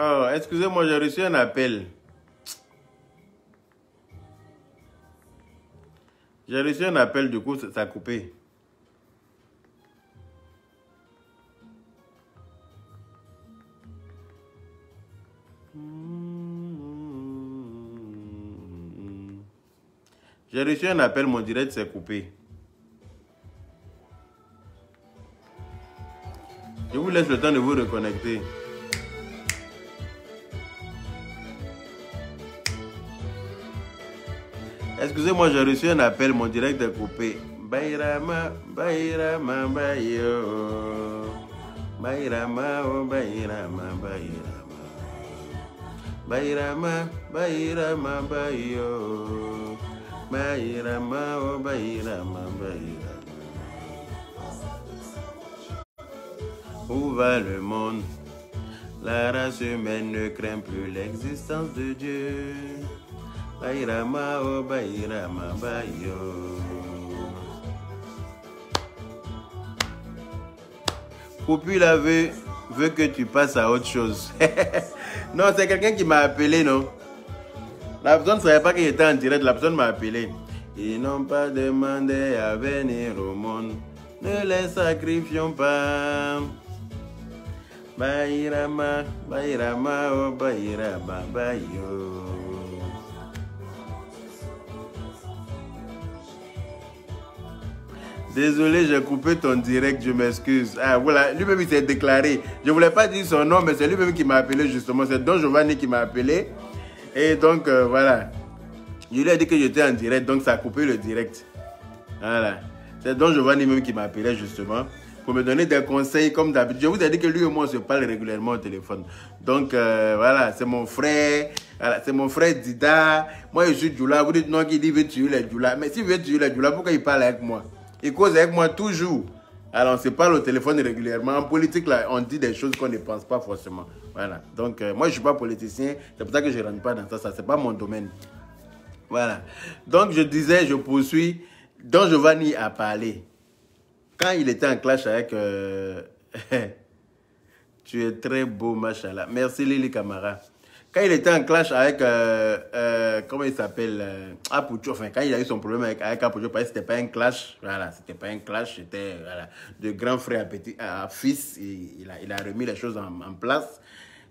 Oh, excusez-moi, j'ai reçu un appel. J'ai reçu un appel, du coup, ça a coupé. J'ai reçu un appel, mon direct s'est coupé. Je vous laisse le temps de vous reconnecter. Excusez-moi, j'ai reçu un appel, mon direct est coupé. Bayrama, Bayrama, Bayo. Bayrama, oh Bayrama, Bayrama. Bayrama, Bayrama, Bayo. Bayrama, oh Bayrama, Bayrama. Où va le monde? La race humaine ne craint plus l'existence de Dieu. Bayrama, oh Bayrama, Bayo. Popula veut que tu passes à autre chose. Non, c'est quelqu'un qui m'a appelé, non? La personne ne savait pas qu'il était en direct, la personne m'a appelé. Ils n'ont pas demandé à venir au monde. Ne les sacrifions pas. Bayrama, Bayrama, oh Bayrama, Bayo. Désolé, j'ai coupé ton direct, je m'excuse. Ah voilà, lui-même il s'est déclaré. Je ne voulais pas dire son nom, mais c'est lui-même qui m'a appelé justement. C'est Don Giovanni qui m'a appelé. Et donc voilà. Je lui ai dit que j'étais en direct, donc ça a coupé le direct. Voilà. C'est Don Giovanni même qui m'a appelé justement pour me donner des conseils comme d'habitude. Je vous ai dit que lui et moi on se parle régulièrement au téléphone. Donc voilà, c'est mon frère. Voilà, c'est mon frère Dida. Moi je suis Djoula. Vous dites non, qu'il dit veut tuer les Djoula. Mais s'il veut tuer les Djoula, pourquoi il parle avec moi? Il cause avec moi toujours. Alors on se parle au téléphone régulièrement. En politique là, on dit des choses qu'on ne pense pas forcément. Voilà. Donc moi je ne suis pas politicien. C'est pour ça que je ne rentre pas dans ça. Ça c'est pas mon domaine. Voilà. Donc je disais, je poursuis. Don Giovanni a parlé. Quand il était en clash avec... tu es très beau, machallah. Merci Lili Camara. Quand il était en clash avec... comment il s'appelle Apucho. Enfin, quand il a eu son problème avec Apucho, parce que c'était pas un clash. Voilà, c'était pas un clash. C'était voilà, de grand frère à fils. Il a remis les choses en place.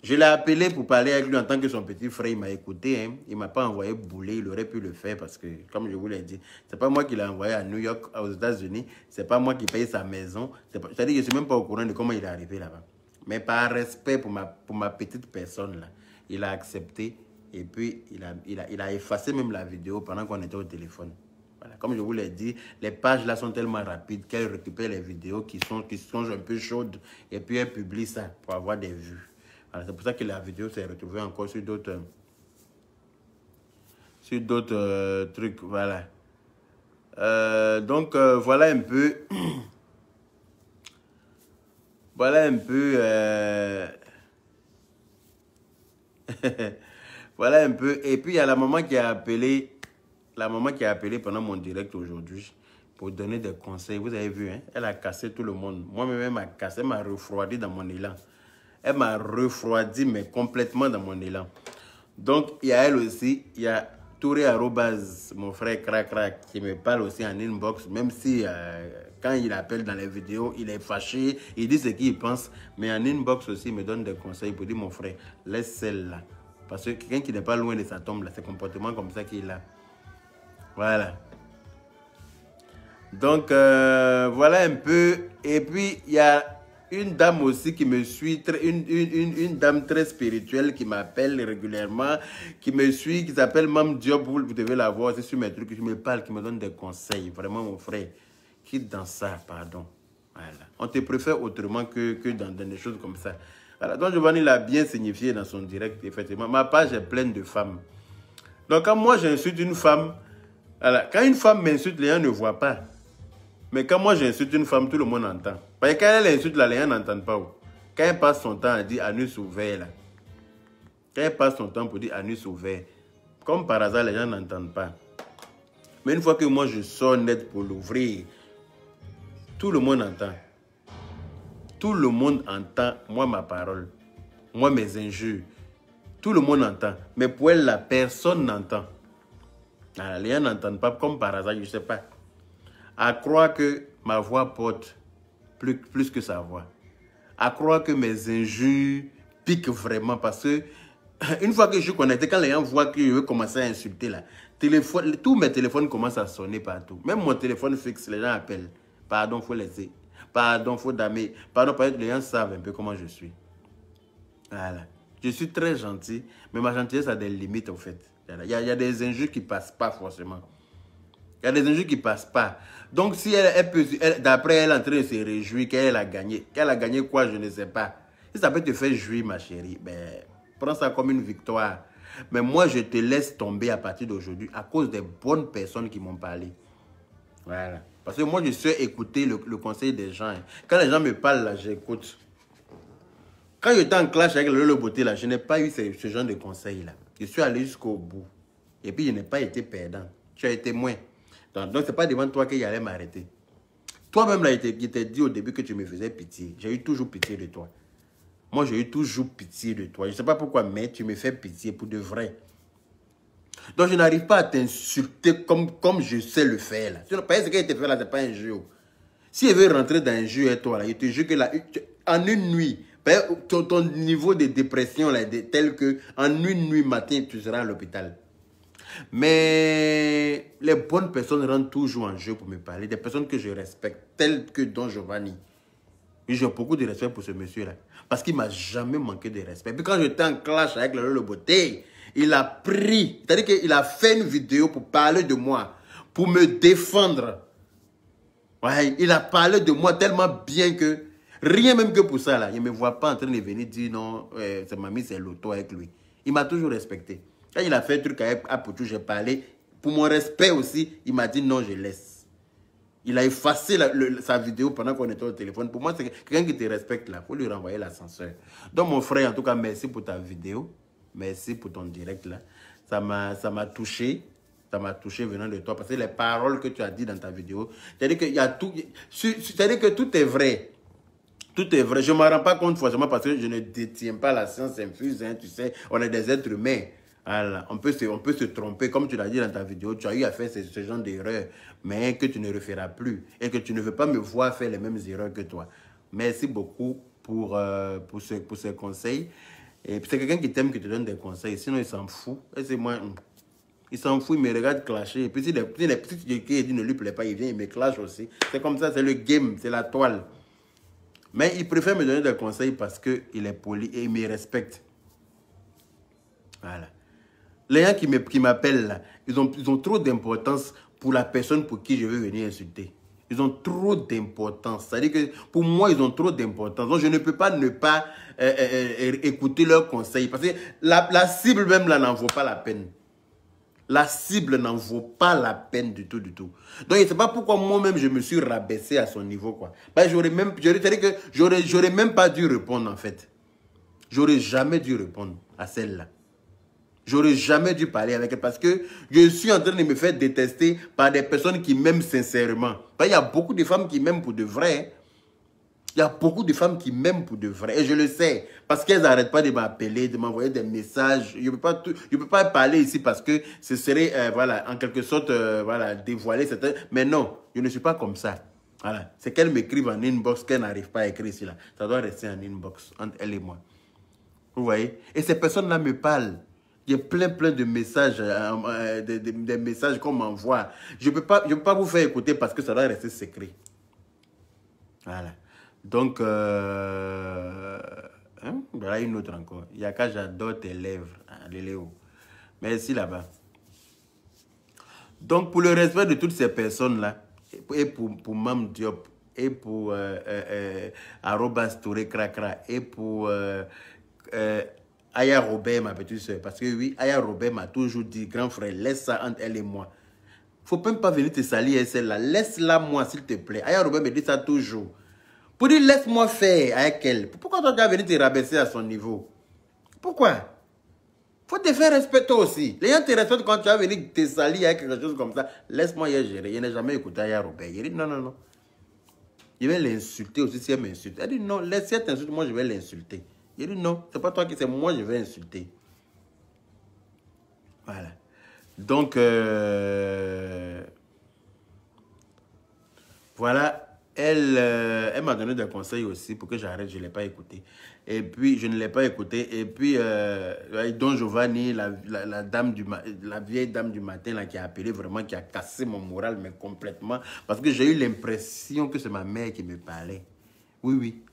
Je l'ai appelé pour parler avec lui en tant que son petit frère. Il m'a écouté. Hein. Il ne m'a pas envoyé bouler. Il aurait pu le faire parce que, comme je vous l'ai dit, ce n'est pas moi qui l'ai envoyé à New York, aux États-Unis. Ce n'est pas moi qui paye sa maison. C'est-à-dire que je ne suis même pas au courant de comment il est arrivé là-bas. Mais par respect pour ma petite personne, là, il a accepté. Et puis, il a effacé même la vidéo pendant qu'on était au téléphone. Voilà. Comme je vous l'ai dit, les pages là sont tellement rapides qu'elles récupèrent les vidéos qui sont un peu chaudes. Et puis, elles publient ça pour avoir des vues. C'est pour ça que la vidéo s'est retrouvée encore sur d'autres trucs, voilà. Donc, voilà un peu. Voilà un peu. Voilà un peu. Et puis, il y a la maman qui a appelé. La maman qui a appelé pendant mon direct aujourd'hui pour donner des conseils. Vous avez vu, hein? Elle a cassé tout le monde. Moi-même, elle m'a cassé, elle m'a refroidi dans mon élan. Elle m'a refroidi, mais complètement dans mon élan. Donc, il y a elle aussi. Il y a Touré Arobaz, mon frère Crac, qui me parle aussi en inbox. Même si, quand il appelle dans les vidéos, il est fâché. Il dit ce qu'il pense. Mais en inbox aussi, il me donne des conseils pour dire, mon frère, laisse celle-là. Parce que quelqu'un qui n'est pas loin de sa tombe, là, c'est comportement comme ça qu'il a. Voilà. Donc, voilà un peu. Et puis, il y a une dame aussi qui me suit, une dame très spirituelle qui m'appelle régulièrement, qui me suit, qui s'appelle Mam Diop, vous devez la voir, c'est sur mes trucs, qui me parle, qui me donne des conseils. Vraiment, mon frère, quitte dans ça, pardon. Voilà. On te préfère autrement que dans des choses comme ça. Voilà. Donc, Giovanni l'a bien signifié dans son direct, effectivement. Ma page est pleine de femmes. Donc, quand moi j'insulte une femme, voilà, quand une femme m'insulte, les gens ne voient pas. Mais quand moi j'insulte une femme, tout le monde entend. Parce que quand elle insulte, là, les gens n'entendent pas. Quand elle passe son temps à dire anus ouvert, là. Quand elle passe son temps pour dire anus ouvert, comme par hasard, les gens n'entendent pas. Mais une fois que moi je sors net pour l'ouvrir, tout le monde entend. Tout le monde entend, moi, ma parole. Moi, mes injures. Tout le monde entend. Mais pour elle, la personne n'entend. Ah, les gens n'entendent pas comme par hasard, je ne sais pas. À croire que ma voix porte plus que sa voix. À croire que mes injures piquent vraiment parce que une fois que je suis connecté, quand les gens voient que je veux commencer à insulter là, tous mes téléphones commencent à sonner partout. Même mon téléphone fixe, les gens appellent. Pardon, il faut laisser. Pardon, il faut damer. Pardon, les gens savent un peu comment je suis. Voilà. Je suis très gentil, mais ma gentillesse a des limites, en fait. Il y a des injures qui ne passent pas forcément. Il y a des injures qui ne passent pas. Donc, si d'après elle est en train de se réjouir qu'elle a gagné. Qu'elle a gagné quoi, je ne sais pas. Si ça peut te faire jouir, ma chérie, ben, prends ça comme une victoire. Mais moi, je te laisse tomber à partir d'aujourd'hui à cause des bonnes personnes qui m'ont parlé. Voilà. Parce que moi, je sais écouter le conseil des gens. Quand les gens me parlent, là, j'écoute. Quand j'étais en clash avec le beauté, là, je n'ai pas eu ce genre de conseils là. Je suis allé jusqu'au bout. Et puis, je n'ai pas été perdant. Tu as été moins. Donc, ce n'est pas devant toi qu'il allait m'arrêter. Toi-même, là, il t'a dit au début que tu me faisais pitié. J'ai eu toujours pitié de toi. Moi, j'ai eu toujours pitié de toi. Je ne sais pas pourquoi, mais tu me fais pitié pour de vrai. Donc, je n'arrive pas à t'insulter comme je sais le faire là. Parce que ce qu'il te fait là, ce n'est pas un jeu. Si elle veut rentrer dans un jeu et toi, là, il te jure que là, en une nuit, ton niveau de dépression là, est tel que en une nuit matin, tu seras à l'hôpital. Mais les bonnes personnes rentrent toujours en jeu pour me parler. Des personnes que je respecte, telles que Don Giovanni. J'ai beaucoup de respect pour ce monsieur-là. Parce qu'il ne m'a jamais manqué de respect. Puis quand j'étais en clash avec le beauté, il a pris, c'est-à-dire qu'il a fait une vidéo pour parler de moi, pour me défendre. Ouais, il a parlé de moi tellement bien que, rien même que pour ça, là, il ne me voit pas en train de venir dire non, c'est mamie, c'est l'auto avec lui. Il m'a toujours respecté. Quand il a fait un truc avec Apoutou, j'ai parlé. Pour mon respect aussi, il m'a dit non, je laisse. Il a effacé sa vidéo pendant qu'on était au téléphone. Pour moi, c'est quelqu'un qui te respecte là. Il faut lui renvoyer l'ascenseur. Donc, mon frère, en tout cas, merci pour ta vidéo. Merci pour ton direct là. Ça m'a touché. Ça m'a touché venant de toi. Parce que les paroles que tu as dit dans ta vidéo, c'est-à-dire qu'il y a tout. C'est-à-dire que tout est vrai. Tout est vrai. Je ne me rends pas compte forcément parce que je ne détiens pas la science infuse. Hein, tu sais, on est des êtres humains. Voilà. On peut se tromper. Comme tu l'as dit dans ta vidéo, tu as eu à faire ce genre d'erreur, mais que tu ne referas plus. Et que tu ne veux pas me voir faire les mêmes erreurs que toi. Merci beaucoup pour ces conseils. Et c'est quelqu'un qui t'aime, qui te donne des conseils. Sinon, il s'en fout. Et c'est moi. Il s'en fout, il me regarde clasher. Et puis si les petites qui ne lui plaît pas, il vient, il me clash aussi. C'est comme ça, c'est le game, c'est la toile. Mais il préfère me donner des conseils parce qu'il est poli et il me respecte. Voilà. Les gens qui m'appellent là, ils ont trop d'importance pour la personne pour qui je veux venir insulter. Ils ont trop d'importance. C'est-à-dire que pour moi, ils ont trop d'importance. Donc je ne peux pas ne pas écouter leurs conseils. Parce que la cible même là n'en vaut pas la peine. La cible n'en vaut pas la peine du tout, du tout. Donc, je ne sais pas pourquoi moi-même, je me suis rabaissé à son niveau, quoi. Ben, j'aurais même pas dû répondre, en fait. J'aurais jamais dû répondre à celle-là. J'aurais jamais dû parler avec elle parce que je suis en train de me faire détester par des personnes qui m'aiment sincèrement. Ben, il y a beaucoup de femmes qui m'aiment pour de vrai. Il y a beaucoup de femmes qui m'aiment pour de vrai. Et je le sais. Parce qu'elles n'arrêtent pas de m'appeler, de m'envoyer des messages. Je ne peux pas parler ici parce que ce serait, voilà, en quelque sorte, voilà, dévoiler certains. Mais non, je ne suis pas comme ça. Voilà. C'est qu'elles m'écrivent en inbox qu'elles n'arrivent pas à écrire ici. Là. Ça doit rester en inbox entre elle et moi. Vous voyez? Et ces personnes-là me parlent. Il y a plein de messages, des messages qu'on m'envoie. Je ne peux pas vous faire écouter parce que ça doit rester secret. Voilà. Donc, voilà une autre encore. Yaka, j'adore tes lèvres. Les Léo. Merci là-bas. Donc, pour le respect de toutes ces personnes-là, et pour Mam Diop, et pour Arobas Touré Krakra, et pour Aya Robert, ma petite soeur. Parce que oui, Aya Robert m'a toujours dit, grand frère, laisse ça entre elle et moi. Faut même pas venir te salir celle-là. Laisse-la moi, s'il te plaît. Aya Robert me dit ça toujours. Pour dire, laisse-moi faire avec elle. Pourquoi toi, tu vas venir te rabaisser à son niveau? Pourquoi? Faut te faire respecter aussi. Les gens te respectent quand tu vas venir te salir avec quelque chose comme ça. Laisse-moi y gérer. Je n'ai jamais écouté Aya Robert. Il dit, non, non, non. Je vais l'insulter aussi si elle m'insulte. Elle dit, non, laisse cette insulte, moi je vais l'insulter. Il dit, non, c'est pas toi qui c'est moi, je vais insulter. Voilà. Donc, voilà. Elle m'a donné des conseils aussi pour que j'arrête. Je ne l'ai pas écouté. Et puis, je ne l'ai pas écouté. Et puis, Don Giovanni, la vieille dame du matin là, qui a appelé vraiment, qui a cassé mon moral, mais complètement. Parce que j'ai eu l'impression que c'est ma mère qui me parlait. Oui, oui.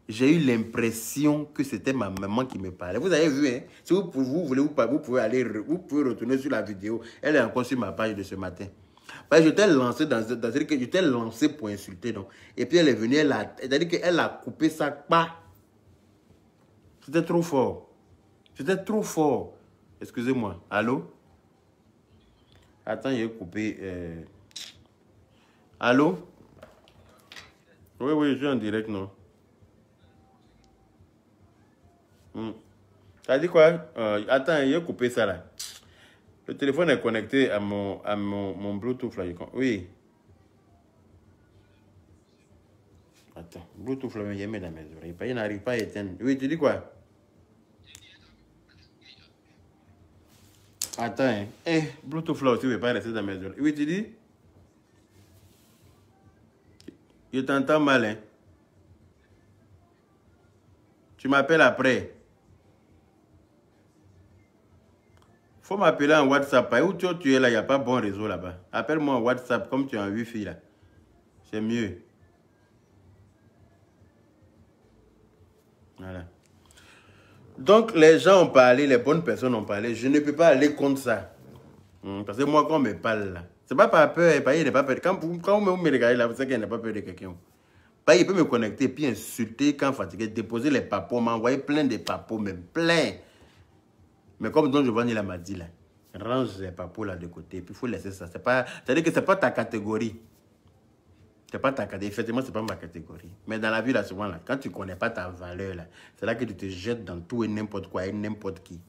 J'ai eu l'impression que c'était ma maman qui me parlait. Vous avez vu, hein? Si vous voulez, vous pouvez retourner sur la vidéo. Elle est encore sur ma page de ce matin. Parce que je t'ai lancé je t'ai lancé pour insulter. Donc. Et puis elle est venue, c'est-à-dire qu'elle a coupé ça. Pas. C'était trop fort. C'était trop fort. Excusez-moi. Allô? Attends, j'ai coupé. Allô? Oui, oui, je suis en direct, non? T'as dit quoi? Attends, il a coupé ça là. Le téléphone est connecté à mon Bluetooth là. Oui. Attends, Bluetooth là, il met dans mes oreilles. Il n'arrive pas à éteindre. Oui, tu dis quoi? Attends, hein. Bluetooth là aussi, il ne veut pas rester dans mes oreilles. Oui, tu dis? Je t'entends mal, hein. Tu m'appelles après. Faut m'appeler en WhatsApp. Où tu es là, il n'y a pas bon réseau là-bas. Appelle-moi en WhatsApp comme tu es en Wi-Fi là. C'est mieux. Voilà. Donc, les gens ont parlé, les bonnes personnes ont parlé. Je ne peux pas aller contre ça. Parce que moi, quand on me parle là, c'est pas par peur, il n'est pas peur. Quand vous me regardez là, vous savez qu'il n'est pas peur de quelqu'un. Il peut me connecter, puis insulter quand fatigué, déposer les papos, m'envoyer plein de papos, même plein. Mais comme Don Giovanni m'a dit là, range les papos là de côté, puis il faut laisser ça. C'est-à-dire que ce n'est pas ta catégorie. C'est pas ta catégorie. Effectivement, ce n'est pas ma catégorie. Mais dans la vie, là, souvent, là, quand tu ne connais pas ta valeur, là, c'est là que tu te jettes dans tout et n'importe quoi et n'importe qui.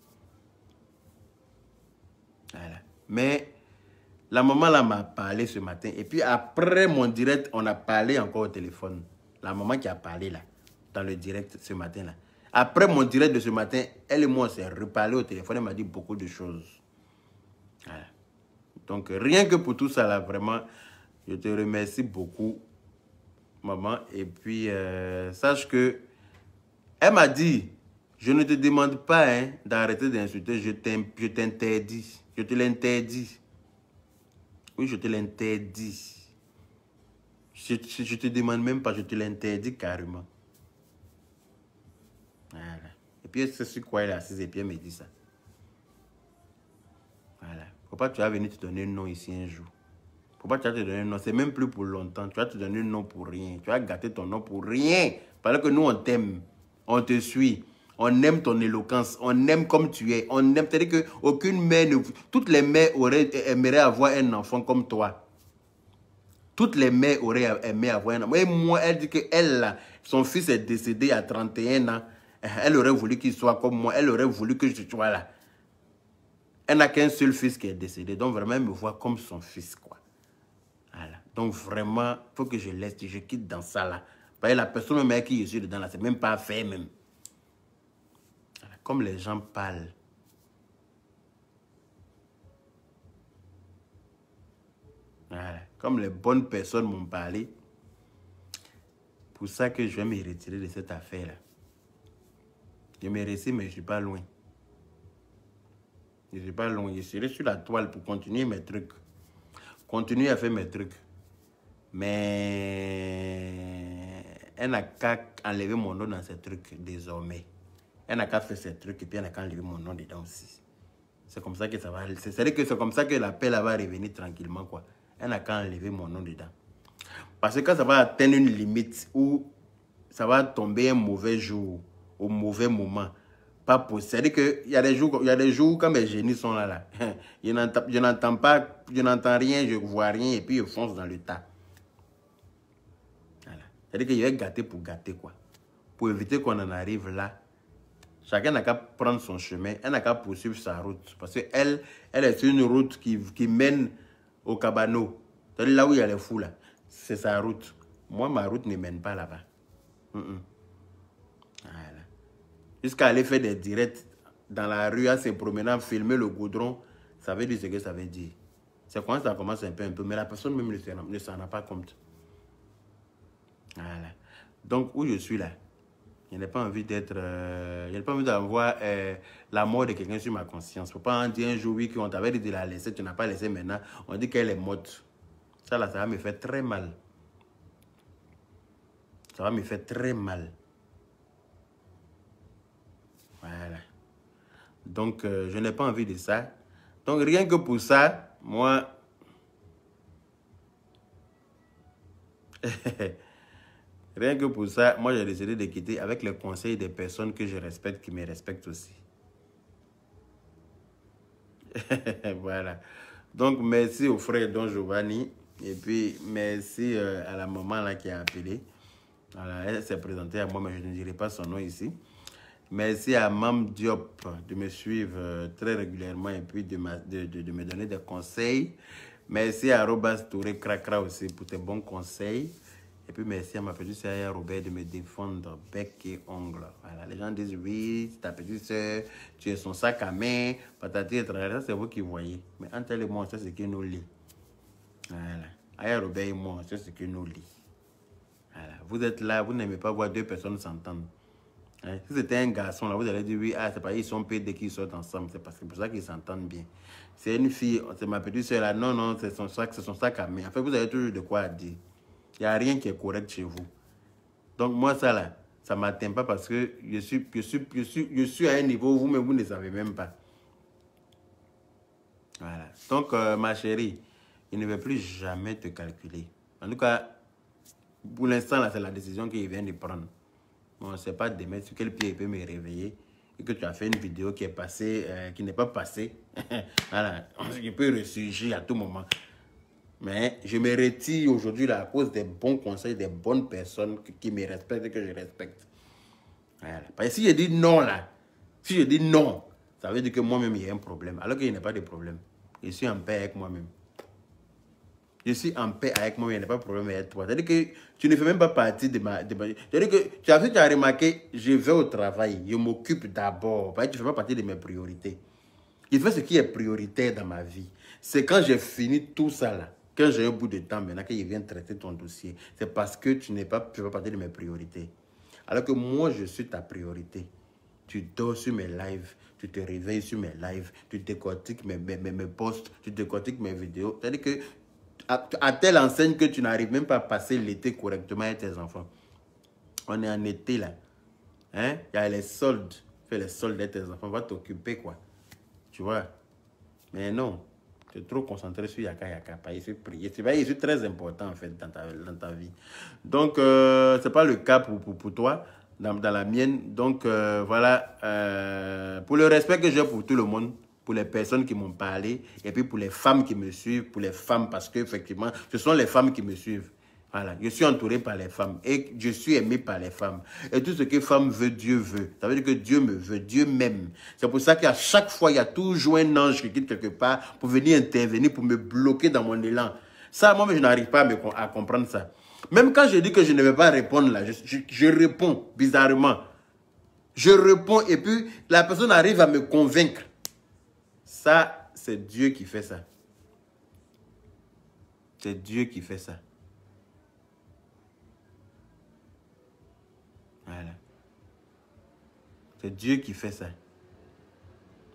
Voilà. Mais la maman là m'a parlé ce matin. Et puis après mon direct, on a parlé encore au téléphone. La maman qui a parlé là, dans le direct ce matin là. Après mon direct de ce matin, elle et moi, on s'est reparlé au téléphone. Elle m'a dit beaucoup de choses. Voilà. Donc, rien que pour tout ça là, vraiment, je te remercie beaucoup, maman. Et puis, sache que, elle m'a dit, je ne te demande pas hein, d'arrêter d'insulter, je t'interdis. Je te l'interdis. Oui, je te l'interdis. Je te demande même pas, je te l'interdis carrément. Voilà. Et puis, c'est sur quoi elle est assise et puis elle me dit ça. Voilà. Faut pas que tu vas venir te donner un nom ici un jour. Faut pas que tu vas te donner un nom. C'est même plus pour longtemps. Tu vas te donner un nom pour rien. Tu vas gâter ton nom pour rien. Parce que nous, on t'aime. On te suit. On aime ton éloquence. On aime comme tu es. On aime. C'est-à-dire qu'aucune mère, toutes les mères aimeraient avoir un enfant comme toi. Toutes les mères auraient aimé avoir un enfant. Et moi, elle dit qu'elle, là, son fils est décédé à 31 ans. Elle aurait voulu qu'il soit comme moi. Elle aurait voulu que je sois là. Elle n'a qu'un seul fils qui est décédé. Donc, vraiment, elle me voit comme son fils, quoi. Voilà. Donc, vraiment, il faut que je laisse, je quitte dans ça, là. Parce que la personne même avec qui je suis dedans, là, c'est même pas fait, même. Voilà. Comme les gens parlent. Voilà. Comme les bonnes personnes m'ont parlé. Pour ça que je vais me retirer de cette affaire-là. Je me retire, mais je ne suis pas loin. Je ne suis pas loin. Je serai sur la toile pour continuer mes trucs. Continuer à faire mes trucs. Mais elle n'a qu'à enlever mon nom dans ces trucs désormais. Elle n'a qu'à faire ces trucs et puis elle n'a qu'à enlever mon nom dedans aussi. C'est comme ça que ça va. C'est-à-dire que c'est comme ça que l'appel va revenir tranquillement, quoi. Elle n'a qu'à enlever mon nom dedans. Parce que quand ça va atteindre une limite où ça va tomber un mauvais jour, au mauvais moment, pas possible. C'est-à-dire qu'il y a des jours quand mes génies sont là. Je n'entends pas, je n'entends rien, je ne vois rien et puis je fonce dans le tas. Voilà. C'est-à-dire qu'il y a gâté pour gâter, quoi. Pour éviter qu'on en arrive là. Chacun n'a qu'à prendre son chemin, elle n'a qu'à poursuivre sa route. Parce qu'elle est sur une route qui mène au Cabano. C'est-à-dire là où il y a les fous, là. C'est sa route. Moi, ma route ne mène pas là-bas. Voilà. Jusqu'à aller faire des directs dans la rue, à se promener, filmer le goudron. Ça veut dire ce que ça veut dire. C'est quand ça commence un peu, mais la personne même ne s'en rend pas compte. Voilà. Donc, où je suis là, je n'ai pas envie d'être... je n'ai pas envie d'avoir la mort de quelqu'un sur ma conscience. Il ne faut pas en dire un jour, oui, qu'on t'avait dit de la laisser, tu n'as pas laissé maintenant. On dit qu'elle est morte. Ça, là, ça va me faire très mal. Ça va me faire très mal. Voilà. Donc, je n'ai pas envie de ça. Donc, rien que pour ça, moi... Rien que pour ça, moi, j'ai décidé de quitter avec le conseil des personnes que je respecte, qui me respectent aussi. Voilà. Donc, merci au frère Don Giovanni. Et puis, merci à la maman là qui a appelé. Voilà, elle s'est présentée à moi, mais je ne dirai pas son nom ici. Merci à Mam Diop de me suivre très régulièrement et puis de me donner des conseils. Merci à Robas Touré Cracra aussi pour tes bons conseils. Et puis merci à ma petite sœur Robert de me défendre bec et ongle. Voilà, les gens disent oui, ta petite sœur, tu es son sac à main, patati et tralala, ça c'est vous qui voyez. Mais entre elle et moi, c'est ce qui nous lie. Voilà. Aya Robert et moi, c'est ce qui nous lie. Voilà. Vous êtes là, vous n'aimez pas voir deux personnes s'entendre. Hein? Si c'était un garçon, là, vous allez dire oui, ah, c'est pas ils sont pédés qu'ils sortent ensemble, c'est pour ça qu'ils s'entendent bien. C'est une fille, c'est ma petite soeur là, non, non, c'est son sac à main. En fait, vous avez toujours de quoi dire. Il n'y a rien qui est correct chez vous. Donc, moi, ça là, ça ne m'atteint pas parce que je suis à un niveau où vous-même, vous ne savez même pas. Voilà. Donc, ma chérie, il ne veut plus jamais te calculer. En tout cas, pour l'instant, là, c'est la décision qu'il vient de prendre. On ne sait pas demain sur quel pied il peut me réveiller et que tu as fait une vidéo qui est passée, qui n'est pas passée. Voilà. Il peut ressurgir à tout moment. Mais je me retire aujourd'hui à cause des bons conseils, des bonnes personnes qui me respectent et que je respecte. Voilà. Parce que si je dis non là, si je dis non, ça veut dire que moi-même il y a un problème. Alors qu'il n'y a pas de problème. Je suis en paix avec moi-même. Je suis en paix avec moi, il n'y a pas de problème avec toi. C'est-à-dire que tu ne fais même pas partie de ma... C'est-à-dire que tu as remarqué, je vais au travail, je m'occupe d'abord. Tu ne fais pas partie de mes priorités. Je fais ce qui est prioritaire dans ma vie. C'est quand j'ai fini tout ça là, quand j'ai un bout de temps maintenant, qu'il vient traiter ton dossier. C'est parce que tu ne fais pas partie de mes priorités. Alors que moi, je suis ta priorité. Tu dors sur mes lives, tu te réveilles sur mes lives, tu décortiques mes posts, tu décortiques mes vidéos. C'est-à-dire que à telle enseigne que tu n'arrives même pas à passer l'été correctement avec tes enfants. On est en été là. Hein? Il y a les soldes. Fais les soldes avec tes enfants. Va t'occuper quoi. Tu vois. Mais non. Tu es trop concentré sur Yaka Yaka. Pas ici prier. Je suis très important en fait dans ta vie. Donc, ce n'est pas le cas pour toi. Dans la mienne. Donc, voilà. Pour le respect que j'ai pour tout le monde. Pour les personnes qui m'ont parlé, et puis pour les femmes qui me suivent, pour les femmes, parce qu'effectivement, ce sont les femmes qui me suivent. Voilà, je suis entouré par les femmes, et je suis aimé par les femmes. Et tout ce que femme veut, Dieu veut. Ça veut dire que Dieu me veut, Dieu m'aime. C'est pour ça qu'à chaque fois, il y a toujours un ange qui quitte quelque part pour venir intervenir, pour me bloquer dans mon élan. Ça, moi, je n'arrive pas à comprendre ça. Même quand je dis que je ne vais pas répondre là, je réponds bizarrement. Je réponds, et puis la personne arrive à me convaincre. Ça, c'est Dieu qui fait ça. C'est Dieu qui fait ça. Voilà. C'est Dieu qui fait ça.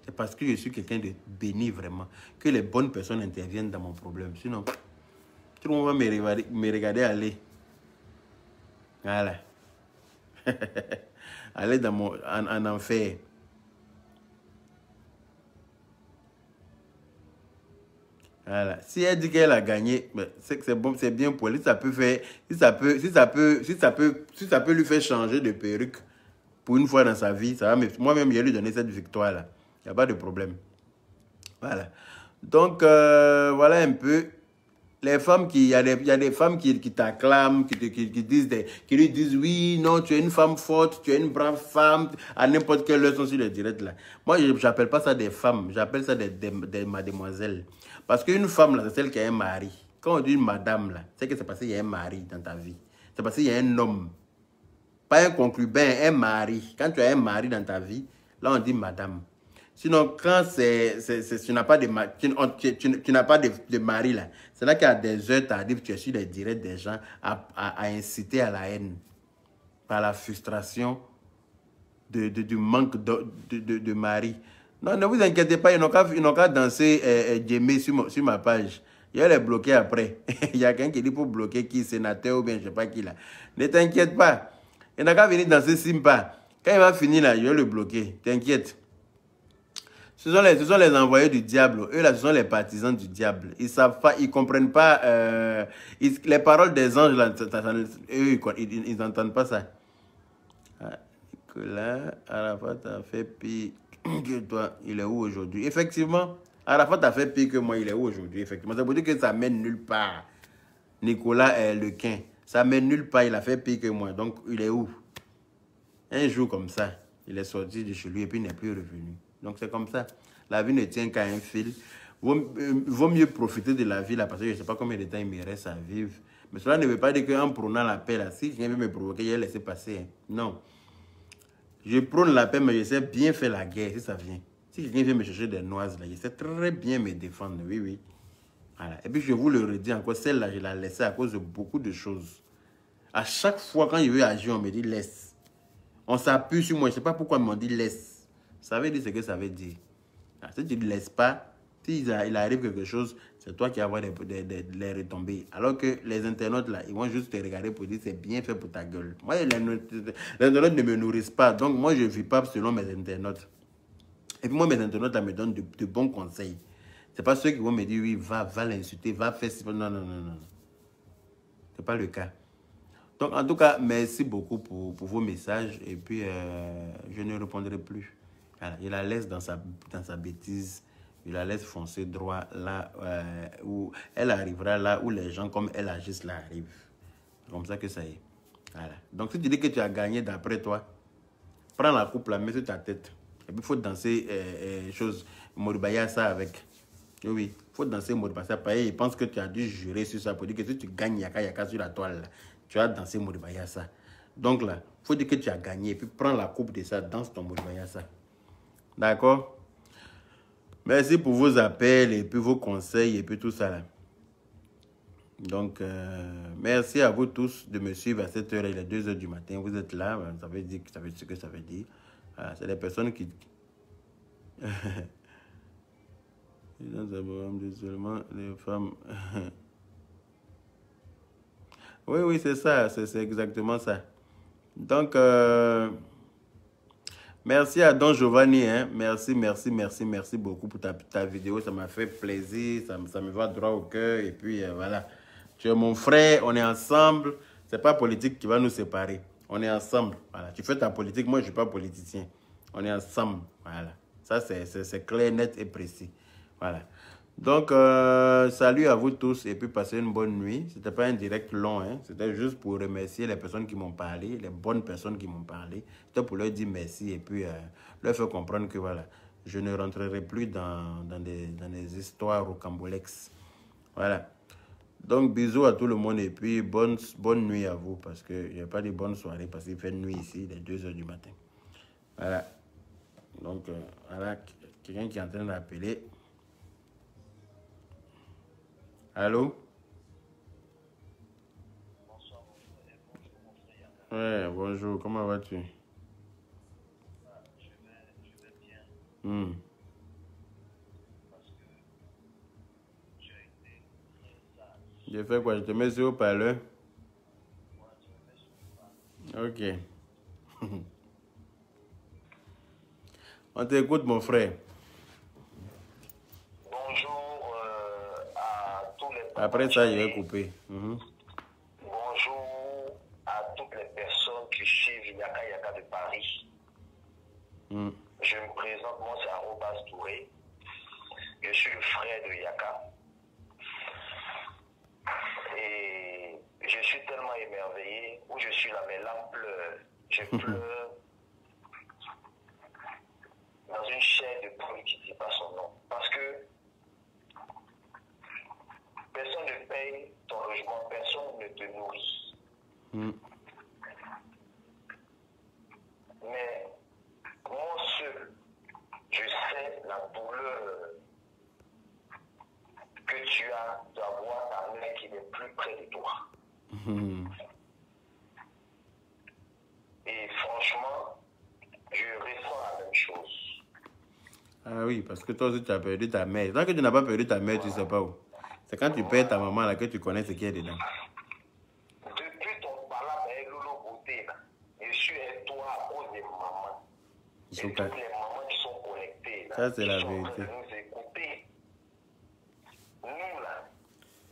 C'est parce que je suis quelqu'un de béni vraiment que les bonnes personnes interviennent dans mon problème. Sinon, tout le monde va me regarder aller. Voilà. Aller en enfer. Voilà. Si elle dit qu'elle a gagné, c'est bon, c'est bien pour elle. Si ça peut faire, si ça peut lui faire changer de perruque pour une fois dans sa vie, ça va. Moi-même, je vais lui donner cette victoire-là. Il n'y a pas de problème. Voilà. Donc, voilà un peu. Les femmes il y a des femmes qui t'acclament, qui lui disent oui, non, tu es une femme forte, tu es une brave femme, à n'importe quelle leçon sur le direct là. Moi, je n'appelle pas ça des femmes, j'appelle ça des mademoiselles. Parce qu'une femme là, c'est celle qui a un mari. Quand on dit une madame là, c'est que c'est parce qu'il y a un mari dans ta vie. C'est parce qu'il y a un homme. Pas un concubin, un mari. Quand tu as un mari dans ta vie, là on dit madame. Sinon, quand tu n'as pas de mari, tu n'as pas de mari là, c'est là qu'à des heures tardives, tu es sur les directs des gens à inciter à la haine par la frustration du manque de mari. Non, ne vous inquiétez pas, ils n'ont qu'à danser Djemé sur ma page. Il va les bloquer après. Il y a quelqu'un qui dit pour bloquer qui, sénateur ou bien je ne sais pas qui là. Ne t'inquiète pas. Il n'a qu'à venir danser Simpa. Quand il va finir là, je vais le bloquer. T'inquiète. Ce sont les envoyés du diable. Eux là, ce sont les partisans du diable. Ils savent pas, ils comprennent pas les paroles des anges là. Eux, ils n'entendent pas ça. Ah, Nicolas, Arafat a fait pire que toi. Il est où aujourd'hui? Effectivement, Arafat a fait pire que moi. Il est où aujourd'hui? Effectivement, ça veut dire que ça mène nulle part. Nicolas est Lequin. Ça mène nulle part. Il a fait pire que moi. Donc, il est où? Un jour comme ça, il est sorti de chez lui et puis il n'est plus revenu. Donc c'est comme ça. La vie ne tient qu'à un fil. Vaut mieux profiter de la vie là parce que je ne sais pas combien de temps il me reste à vivre. Mais cela ne veut pas dire qu'en prônant la paix là, si quelqu'un veut me provoquer, je vais laisser passer. Hein. Non. Je prône la paix, mais je sais bien faire la guerre si ça vient. Si quelqu'un vient me chercher des noises là, je sais très bien me défendre. Oui, oui. Voilà. Et puis je vous le redis encore, celle-là, je l'ai laissée à cause de beaucoup de choses. À chaque fois quand je veux agir, on me dit laisse. On s'appuie sur moi. Je ne sais pas pourquoi ils m'ont dit laisse. Ça veut dire ce que ça veut dire. Si tu ne laisses pas, s'il arrive quelque chose, c'est toi qui vas avoir les retombées. Alors que les internautes, là, ils vont juste te regarder pour dire c'est bien fait pour ta gueule. Moi, les internautes ne me nourrissent pas. Donc, moi, je ne vis pas selon mes internautes. Et puis, moi, mes internautes, là, me donnent de bons conseils. Ce n'est pas ceux qui vont me dire, oui, va l'insulter, va faire... Non, non, non, non. Ce n'est pas le cas. Donc, en tout cas, merci beaucoup pour vos messages. Et puis, je ne répondrai plus. Voilà, je la laisse dans sa bêtise. Je la laisse foncer droit là où elle arrivera, là où les gens comme elle agissent là arrivent. C'est comme ça que ça est. Voilà. Donc, si tu dis que tu as gagné d'après toi, prends la coupe, la mets sur ta tête. Et puis, il faut danser Moribaya ça avec. Oui, il faut danser Moribaya ça. Il pense que tu as dû jurer sur ça pour dire que si tu gagnes Yaka Yaka sur la toile, là, tu as dansé Moribaya ça. Donc là, il faut dire que tu as gagné. Et puis, prends la coupe de ça, danse ton Moribaya ça. D'accord? Merci pour vos appels et puis vos conseils et puis tout ça là. Donc, merci à vous tous de me suivre à cette heure. Il est 2 h du matin. Vous êtes là. Ça veut dire ce que ça veut dire. Voilà, c'est les personnes qui... seulement les femmes... oui, oui, c'est ça. C'est exactement ça. Donc... merci à Don Giovanni, hein. Merci beaucoup pour ta vidéo. Ça m'a fait plaisir, ça me va droit au cœur. Et puis voilà, tu es mon frère, on est ensemble. C'est pas politique qui va nous séparer. On est ensemble. Voilà. Tu fais ta politique, moi je suis pas politicien. On est ensemble. Voilà. Ça c'est clair, net et précis. Voilà. Donc, salut à vous tous et puis passez une bonne nuit. C'était pas un direct long, hein. C'était juste pour remercier les personnes qui m'ont parlé, les bonnes personnes qui m'ont parlé. C'était pour leur dire merci et puis leur faire comprendre que voilà, je ne rentrerai plus dans des histoires rocambolesques. Voilà. Donc, bisous à tout le monde et puis bonne nuit à vous parce que je n'ai pas dit bonne soirée parce qu'il fait nuit ici, il est 2 h du matin. Voilà. Donc, voilà, quelqu'un qui est en train d'appeler. Allô? Bonsoir mon frère. Bonjour mon frère Yaka. Ouais, bonjour, comment vas-tu? Je vais bien parce que tu as été très sage. Je fais quoi? Je te mets sur haut-parleur? Moi, tu me mets sur le pas. Ok. On t'écoute, mon frère. Bonjour à tous les Après ça, je vais couper. Bonjour à toutes les personnes qui suivent Yaka Yaka de Paris. Je me présente, moi c'est Arobas Touré. Je suis le frère de Yaka. Et je suis tellement émerveillé, où je suis là, mes larmes pleurent. Je pleure dans une chair de poule qui ne dit pas son nom. Parce que personne ne paye ton logement, personne ne te nourrit. Mais moi seul, je sais Et franchement, je ressens la même chose. Ah oui, parce que toi aussi tu as perdu ta mère. Tant que tu n'as pas perdu ta mère, tu ne sais pas où. C'est quand tu perds ta maman là que tu connais ce qu'il y a dedans. Depuis ton balade avec Lolo Beauté, je suis avec toi à cause des mamans. Et toutes les mamans qui sont connectées, là, ça c'est la qui sont en vérité. train de nous écouter. Nous, là,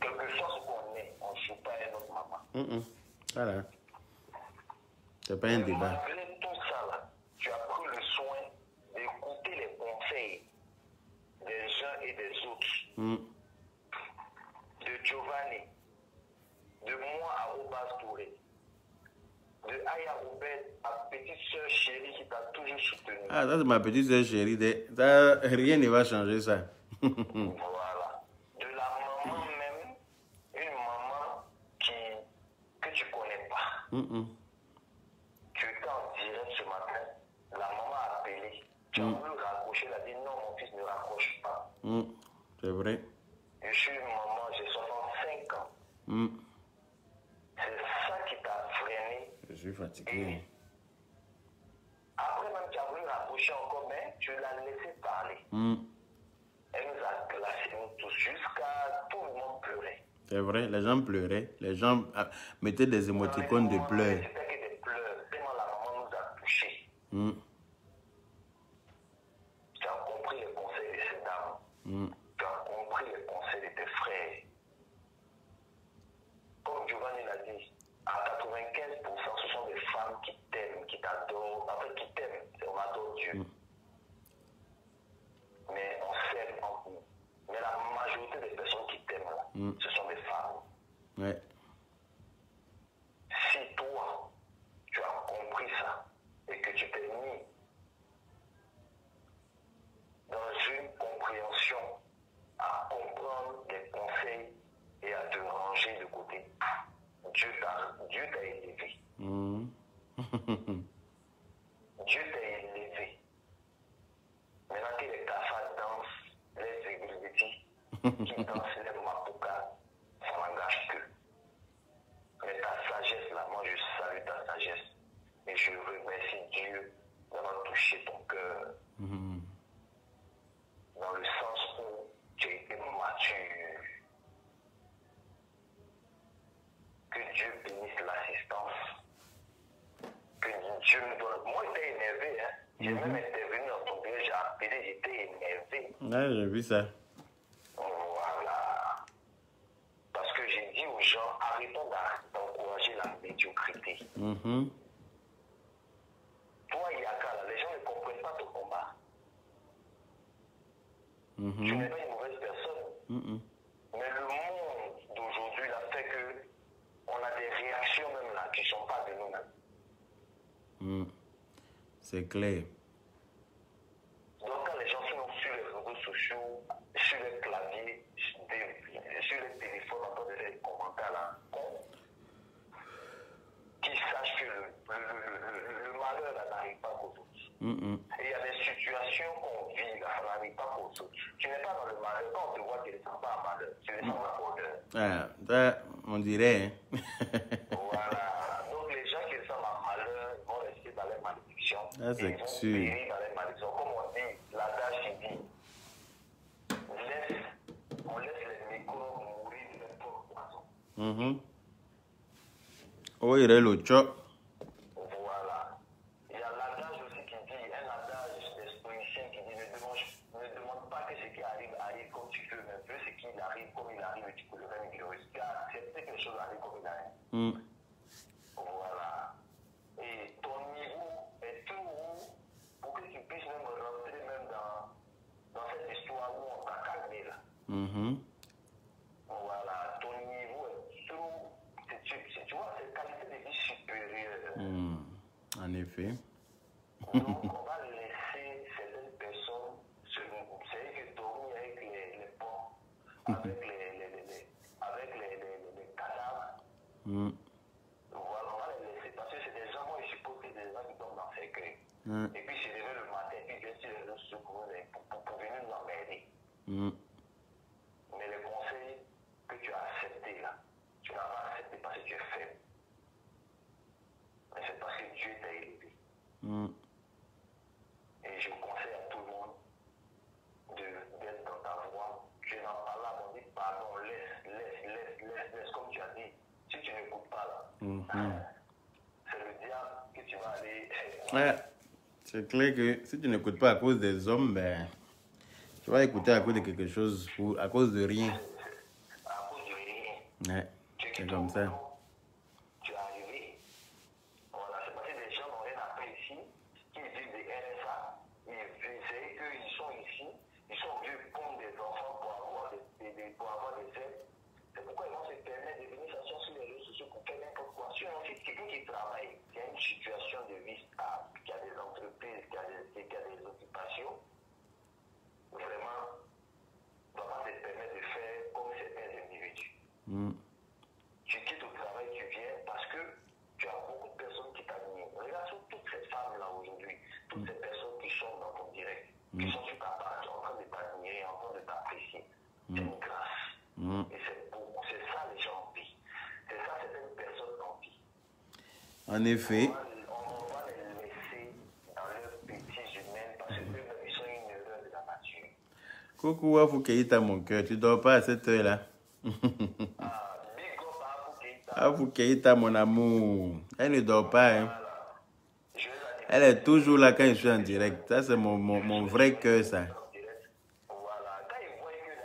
quel que soit ce qu'on est, on ne joue pas avec notre maman. Voilà. C'est pas un débat. Malgré tout ça, là, tu as pris le soin d'écouter les conseils des uns et des autres. De Giovanni, de moi à Robas Touré, de Aya Robert, ma petite soeur chérie qui t'a toujours soutenu. Ah, ça c'est ma petite soeur chérie. Ça, rien ne va changer ça. Voilà. De la maman même, une maman que tu ne connais pas. Tu étais en direct ce matin, la maman a appelé. Tu as voulu raccrocher, elle a dit non, mon fils ne raccroche pas. C'est vrai. Je suis une maman, j'ai 65 ans. C'est ça qui t'a freiné. Je suis fatigué. Après même, tu as voulu raccrocher encore, mais tu l'as laissé parler. Elle nous a classés, nous tous, jusqu'à tout le monde pleurait. C'est vrai, les gens pleuraient. Les gens mettaient des émoticônes de pleurs. C'était que des pleurs, tellement la maman nous a touchés. Tu as compris les conseils de ces dames. Tu as compris les conseils de tes frères. Comme Giovanni l'a dit, à 95%, ce sont des femmes qui t'aiment, qui t'adorent. En fait, qui t'aiment, on adore Dieu. Mais on s'aime en nous. Mais la majorité des personnes qui t'aiment, là, ce sont des femmes. Ouais. Si toi, tu as compris ça et que tu t'es mis dans une compréhension à comprendre les conseils et à te ranger de côté, Dieu t'a élevé. Dieu t'a élevé. Maintenant que les cafards dansent, les égritis, qui dansent les mapukas, ça n'engage que. Mais ta sagesse, là, moi je salue ta sagesse. Et je remercie Dieu d'avoir touché ton cœur. Dans le sens où tu as été mature. Que Dieu bénisse l'assistance. Que Dieu nous donne. Moi, j'étais énervé, hein. J'ai même intervenu dans ton bureau, j'ai appelé, j'étais énervé. Ouais, j'ai vu ça. Voilà. Parce que j'ai dit aux gens, arrêtons d'encourager la médiocrité. Toi, Yaka, là, les gens ne comprennent pas ton combat. Tu n'es pas une mauvaise personne. Mais le monde d'aujourd'hui a fait que on a des réactions même là qui ne sont pas de nous-mêmes. C'est clair. Donc quand les gens sont sur les réseaux sociaux, sur les claviers, sur les téléphones, en train de faire des commentaires là, qu'ils sachent que le malheur là n'arrive pas qu'aux autres. Et il y a des situations qu'on vit là, ça n'arrive pas qu'aux autres. Tu n'es pas dans le malheur, quand on te voit, tu ne sens pas un malheur, tu le sens un bonheur. Ah, ça, on dirait. Voilà. Donc les gens qui ressentent un malheur vont rester dans les malédictions. Ah, c'est ils vont sûr. périr dans les malédictions. Comme on dit, l'adage qui dit, on laisse les microbes mourir de leur propre poison. Oh, il est le chop. Voilà. Il y a l'adage aussi qui dit, un adage des stoïciens qui dit, ne demande pas que ce qui arrive arrive comme tu veux, mais veux ce qui arrive comme il arrive et tu peux le même glorieux. Car accepter que les choses arrivent comme il arrive. Voilà. Et ton niveau est tout haut pour que tu puisses même rentrer même dans cette histoire où on t'a calmé là. Voilà. Ton niveau est trop. Tu vois, c'est qualité de vie supérieure. En effet. Donc, on va laisser certaines personnes se c'est que dormir avec les porcs, avec les cadavres. Voilà, on va les laisser parce que c'est des gens, moi je suppose que c'est des gens qui dorment dans ces cercueil. Et puis se lever le matin, puis bien sûr les autres pour venir nous emmerder. Mais les conseils que tu as acceptés là, tu n'as pas accepté parce que tu es faible. Et je conseille à tout le monde d'être dans ta voie. Tu n'es pas là, on dit pardon, laisse, comme tu as dit. Si tu n'écoutes pas là, c'est le diable que tu vas aller. Ouais, c'est clair que si tu n'écoutes pas à cause des hommes, ben, tu vas écouter à cause de quelque chose ou à cause de rien. À cause de rien. Ouais, c'est comme ça. Tu es arrivé. Voilà, c'est parce que les gens n'ont rien appris ici, qui vivent des RSA, c'est qu'ils sont ici, ils sont vieux comme des enfants pour avoir des aides. C'est pourquoi ils vont se permettre de venir s'asseoir sur les réseaux sociaux pour faire n'importe quoi. Si on fait quelqu'un qui travaille, qui a une situation de vie stable, qui a des entreprises, qui a des occupations, vraiment, ne va pas se permettre de faire comme certains individus. Tu quittes au travail, tu viens parce que tu as beaucoup de personnes qui t'admirent. Regarde sur toutes ces femmes-là aujourd'hui, toutes ces personnes qui sont dans ton direct, qui sont sur ta page, en train de t'admirer, en train de t'apprécier. C'est une grâce. Et c'est ça les gens vivent. C'est ça certaines personnes en vivent. En effet. On va les laisser dans leurs petits humains parce qu'eux-mêmes, ils sont une erreur de la nature. Coucou Afoukeïta, mon cœur, tu dors pas à cette heure-là. Afoukeïta, mon amour, elle ne dort pas. Hein. Elle est toujours là quand je suis en direct. Ça, c'est mon vrai cœur, ça.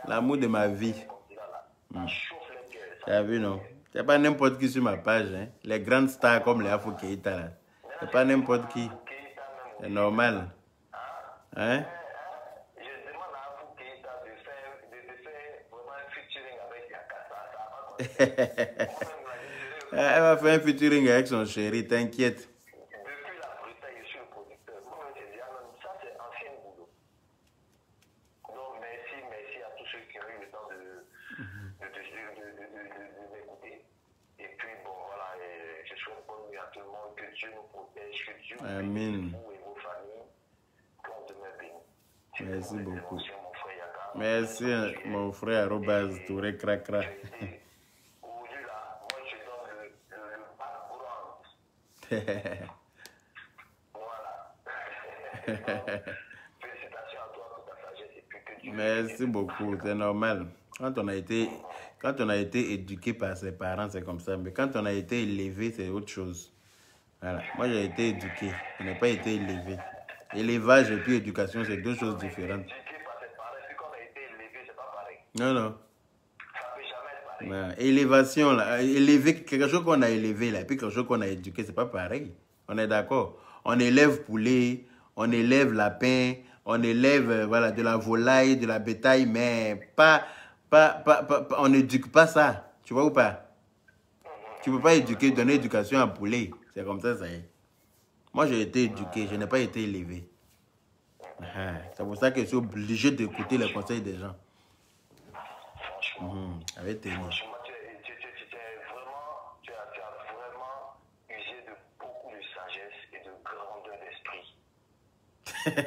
L'amour de ma vie. Tu as vu, non? C'est pas n'importe qui sur ma page. Hein. Les grandes stars comme les Afoukeïta, là. C'est pas n'importe qui. C'est normal. Hein? Je demande à Afoukeïta de faire vraiment un featuring avec Yakata. Elle va faire un featuring avec son chéri, t'inquiète. Depuis la Bretagne, je suis le producteur. Moi-même, j'ai dit, ça, c'est ancien boulot. Donc, merci à tous ceux qui ont eu le temps de m'écouter. Et puis, bon, voilà, je souhaite bonne nuit à tout le monde, que Dieu nous protège, que Dieu bénisse vous et vos familles, qu'on demeure bénis. Merci beaucoup. Merci, mon frère Arobase Touré Cracra. Voilà. Félicitations à toi pour ta sagesse et puis que Dieu. Merci beaucoup, c'est normal. Quand on a été éduqué par ses parents, c'est comme ça. Mais quand on a été élevé, c'est autre chose. Voilà. Moi, j'ai été éduqué. Je n'ai pas été élevé. Élevage et puis éducation, c'est deux choses différentes. Éduqué par ses parents et puis quand on a été élevé, c'est pas pareil. Non, non. Ça peut jamais être pareil. Ouais. Élévation, là. Élever, quelque chose qu'on a élevé, là, et puis quelque chose qu'on a éduqué, c'est pas pareil. On est d'accord. On élève poulet, on élève lapin, on élève voilà, de la volaille, de la bétail, mais on n'éduque pas ça. Tu vois ou pas? Tu ne peux pas éduquer, donner éducation à poulet. C'est comme ça est. Moi, j'ai été éduqué, je n'ai pas été élevé. C'est pour ça que je suis obligé d'écouter les conseils des gens. Franchement. Avec tes mots. Tu as vraiment usé de beaucoup de sagesse et de grandeur d'esprit.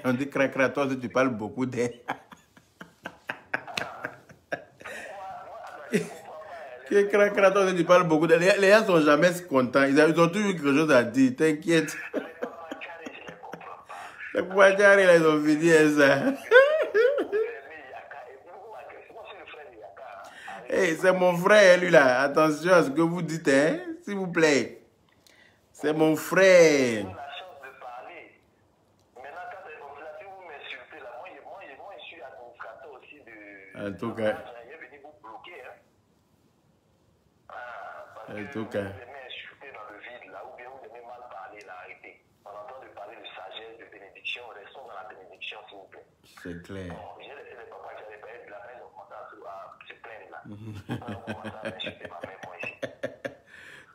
On dit cracra, toi aussi tu parles beaucoup des. Que cracra, toi aussi tu parles beaucoup des. Les gens sont jamais contents. Ils ont toujours quelque chose à dire, t'inquiète. Les Pouadjari, ils ont fini ça. Hey, c'est mon frère, lui là. Attention à ce que vous dites, hein, s'il vous plaît. C'est mon frère. La chance de parler. Maintenant, quand si vous m'insultez là, moi, je suis administrateur aussi de. En tout cas. Il est venu vous bloquer. En tout cas. Vous aimez insulter dans le vide là, ou bien vous aimez mal parler là, arrêtez. On entend de parler de sagesse, de bénédiction. Restons dans la bénédiction, s'il vous plaît. C'est clair. Bon, j'ai laissé les papas qui avaient payé de la peine, ils ont commencé à se plaindre là. Ils ont commencé à insulter ma mère, moi ici.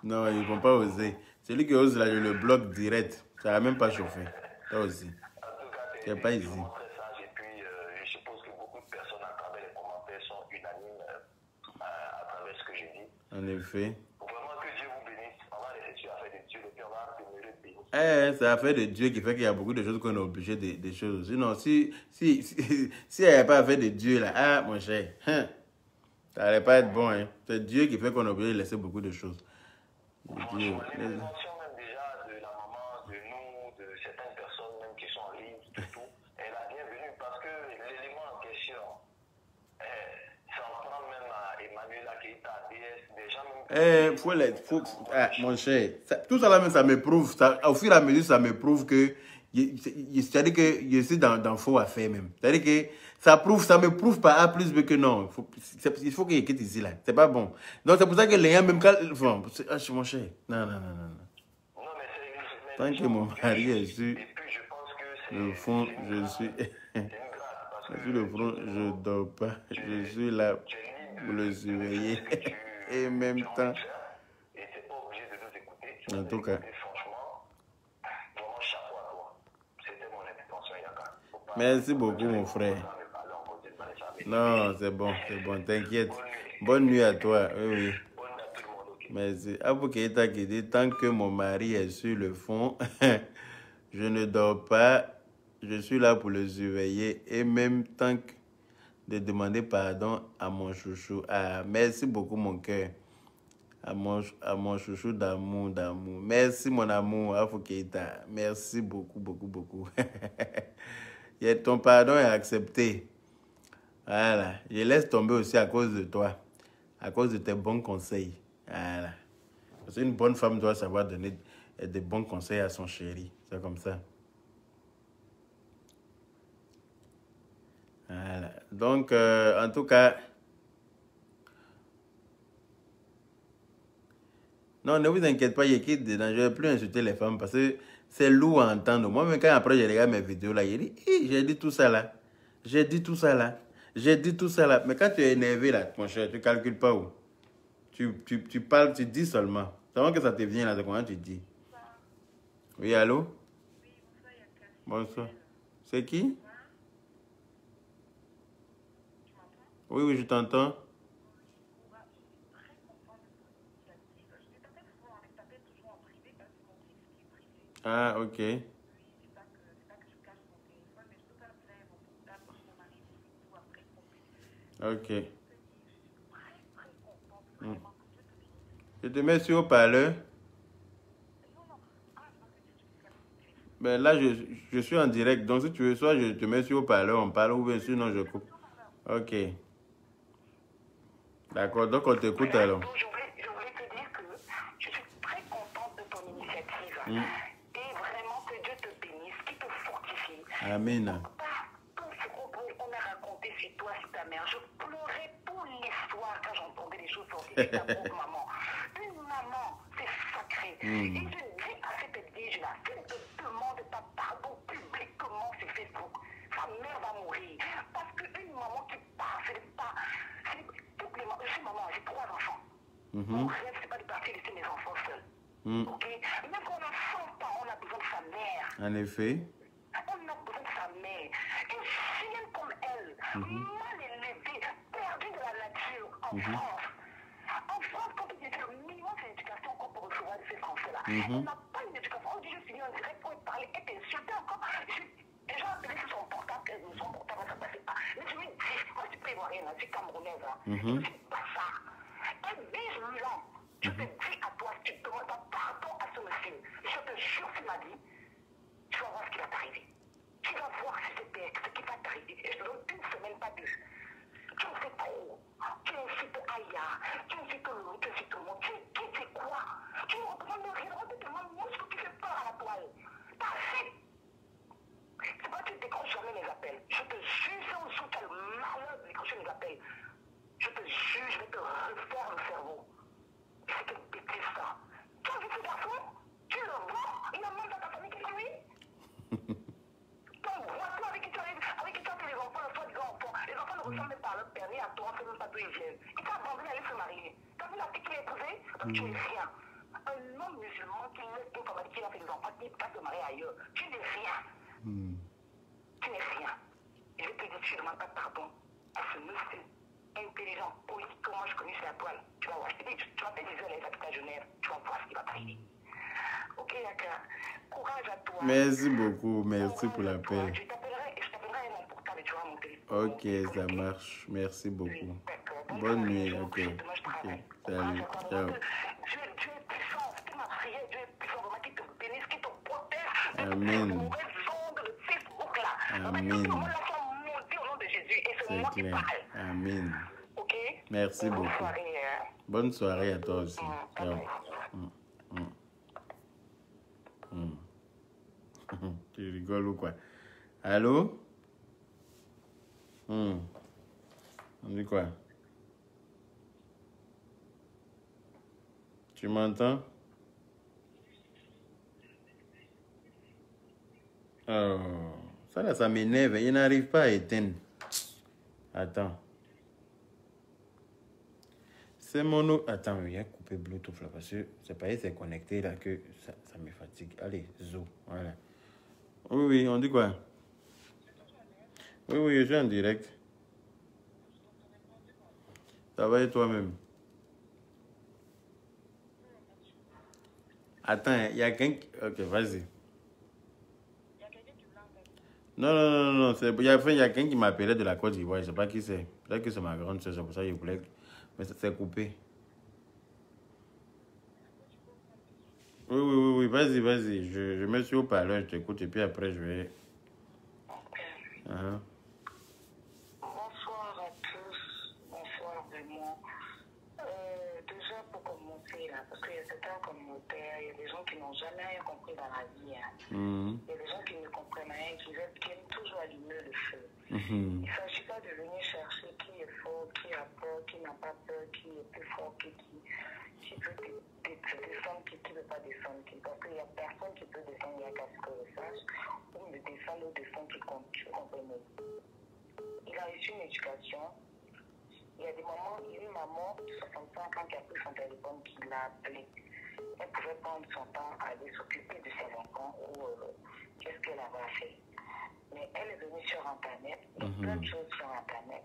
Non, ils ne vont pas oser. Celui qui ose là, je le bloque direct. Ça n'a même pas chauffé. Toi aussi. En tout cas, c'est pas easy. Très sage et puis je suppose que beaucoup de personnes à travers les commentaires sont unanimes à travers ce que je dis. En effet. Vraiment que Dieu vous bénisse. On va laisser Dieu à faire de Dieu et puis on va demeurer béni. C'est l'affaire de Dieu qui fait qu'il y a beaucoup de choses qu'on est obligé des choses. Sinon, si il n'y avait pas affaire de Dieu là, mon cher, ça n'allait pas être bon. Hein. C'est Dieu qui fait qu'on est obligé de laisser beaucoup de choses. Franchement, les mentions même déjà de la maman, de nous, de certaines personnes. que l'élément en question, ça en prend même à Emmanuel Akeita, DS, déjà même... mon cher, tout ça là même, ça me prouve, ça, au fur et à mesure, ça me prouve que, c'est-à-dire que je suis dans faux affaires même. C'est-à-dire que ça me prouve par A plus B que non. Il faut qu'il quitte ici là. C'est pas bon. Donc c'est pour ça que les gens, même quand. Bon, mon cher. Non, non, non, non. Non, mais c'est... Tant que mon mari est sûr, Et puis je pense que c'est... le fond, je suis. C'est une grâce parce que... Sur le front, je dors pas. Je suis là pour le surveiller. Et en même temps. Et c'est pas obligé de nous écouter. En tout cas. Franchement, vraiment chapeau à toi. C'était mon intention, Yaka. Merci beaucoup, mon frère. Non, c'est bon, t'inquiète. Bonne nuit à toi. Oui, oui. Merci. Abou Keita qui dit, tant que mon mari est sur le fond, je ne dors pas. Je suis là pour le surveiller et même tant que de demander pardon à mon chouchou. Ah, merci beaucoup, mon cœur. À mon chouchou d'amour, d'amour. Merci, mon amour, Abou Keita. Merci beaucoup, beaucoup, beaucoup. Ton pardon est accepté. Voilà. Je laisse tomber aussi à cause de toi. À cause de tes bons conseils. Voilà. Parce qu'une bonne femme doit savoir donner des bons conseils à son chéri. C'est comme ça. Voilà. Donc, en tout cas... Non, ne vous inquiétez pas, je quitte dedans. Je ne vais plus insulter les femmes parce que c'est lourd à entendre. Moi-même, quand après je regarde mes vidéos là, j'ai dit, j'ai dit tout ça là. J'ai dit tout ça là. J'ai dit tout ça là. Mais quand tu es énervé là, mon cher, tu ne calcules pas où. Tu parles, tu dis seulement. Avant que ça te vienne là, c'est comment tu dis. Oui, allô? Bonsoir. C'est qui? Oui, oui, je t'entends. Ah, ok. Ok. Je te mets sur haut-parleur. Ben là, je suis en direct. Donc, si tu veux, soit je te mets sur haut-parleur, on parle, ou bien sinon je coupe. Ok. D'accord, donc on t'écoute alors. Je voulais te dire que je suis très contente de ton initiative. Et vraiment que Dieu te bénisse, qu'il te fortifie. Amen. Tout ce qu'on a raconté sur toi, sur ta mère, je pleurais pour l'histoire quand j'entendais les choses sortir de ta pauvre maman. Une maman, c'est sacré. Et je dis à cette vierge-là, qu'elle te demande ta pardon publiquement sur Facebook. Sa mère va mourir. Parce qu'une maman qui part, ce n'est pas... Toutes les mamans, je suis maman, j'ai 3 enfants. Mon rêve, c'est pas de partir laisser mes enfants seuls. Ok? Même quand on a 100 ans, on a besoin de sa mère. En effet. On a besoin de sa mère. Une chienne comme elle, mal élevée, perdue de la nature en France. En France, quand on dit le minimum, c'est l'éducation qu'on peut recevoir de ces Français-là. On n'a pas une éducation. On dit juste finir en direct pour parler et t'insulter encore. Les gens appelaient sur son portable, ça ne passait pas. Mais je lui dis, moi je suis prévoirienne, je suis camerounaise. Je ne dis pas ça. Elle vise Milan. Je te dis à toi, si tu demandes pardon à ce monsieur, je te jure sur ma vie, tu vas voir ce qui va t'arriver. Tu vas voir ce qui va t'arriver. Et je te donne une semaine, pas 2. Tu en fais trop. Tu insultes Aya. Tu insultes l'autre, tu insultes tout le monde. Tu fais quoi? Tu ne reprends rien. On te demande moi ce que tu fais peur à la toile. T'as fait. C'est pas que tu décroches jamais mes appels. Je te jure, c'est un jour tu as le malheur de décrocher mes appels. Je te jure, je vais te refaire le cerveau. C'est une bêtise ça. Tu as vu ce garçon? Tu le vois? Il a même dans ta famille qui est lui? Ton voisin avec qui tu as fait les enfants, le soi-disant enfants. Les enfants ne ressemblent même pas à leur père, ni à toi, c'est même pas d'où ils viennent. Il t'a abandonné à aller se marier. T'as vu la petite qu'il a épousée? Donc tu n'es rien. Un homme musulman qui laisse une femme avec qui il a fait des enfants, qui va se marier ailleurs. Tu n'es rien. Tu n'es rien. Je te dis, tu ne demandes pas pardon à ce monsieur intelligent, poli, que moi je connais sur la toile. Tu vas voir, je te dis, tu vas te dire les actes à Genève, tu vas voir ce qui va t'arriver. Ok, Yaka, courage à toi. Merci beaucoup, merci pour l'appel. Je t'appellerai à mon portable et tu vas mon téléphone. Ok, ça marche. Merci beaucoup. Bonne nuit. Ok. Salut. Ciao. Dieu est puissant. C'est ma prière. Dieu est puissant. Vraiment, qu'il te bénisse, qu'il te protège. Amen. Mauvaise onde de Facebook là. Amen. Comment la femme c'est moi qui parle. Amen. Ok? Merci beaucoup. Bonne soirée. Bonne soirée à toi aussi. Ciao. Tu rigoles ou quoi? Allô? On dit quoi? Tu m'entends? Oh, ça là, ça m'énerve. Il n'arrive pas à éteindre. Attends. C'est mon... Attends, il a coupé Bluetooth là parce que c'est pas c'est connecté là que ça me fatigue. Allez, zo, voilà. Oui, oui, on dit quoi? Oui, oui, je suis en direct. Ça va et toi-même? Attends, il y a quelqu'un... Ok, vas-y. Non, non, non, non, il y a quelqu'un qui m'appelait de la Côte d'Ivoire, je ne sais pas qui c'est. Peut-être que c'est ma grande soeur, c'est pour ça que je voulais... Mais c'est coupé. Oui, oui, oui, oui, vas-y, vas-y. Je me suis au parleur, je t'écoute et puis après je vais... Bonsoir à tous. Bonsoir vraiment. Déjà pour commencer là, parce qu'il y a certains commentaires, il y a des gens qui n'ont jamais rien compris dans la vie. Il y a des gens qui ne comprennent rien, qui aiment toujours allumer le feu. Il ne s'agit pas de venir chercher qui est fort, qui a peur, qui n'a pas peur, qui est plus fort, qui peut descendre, qui ne peut pas descendre. Parce qu'il n'y a personne qui peut descendre, il y a qu'à ce que je sache, ou me descendre ou descendre qui compte, tu comprends. Il a reçu une éducation. Il y a des moments, il y a une maman de 65 ans qui a pris son téléphone, qui l'a appelé. Elle pouvait prendre son temps à aller s'occuper de ses enfants ou qu'est-ce qu'elle avait fait. Mais elle est venue sur Internet, il y a plein de choses sur Internet.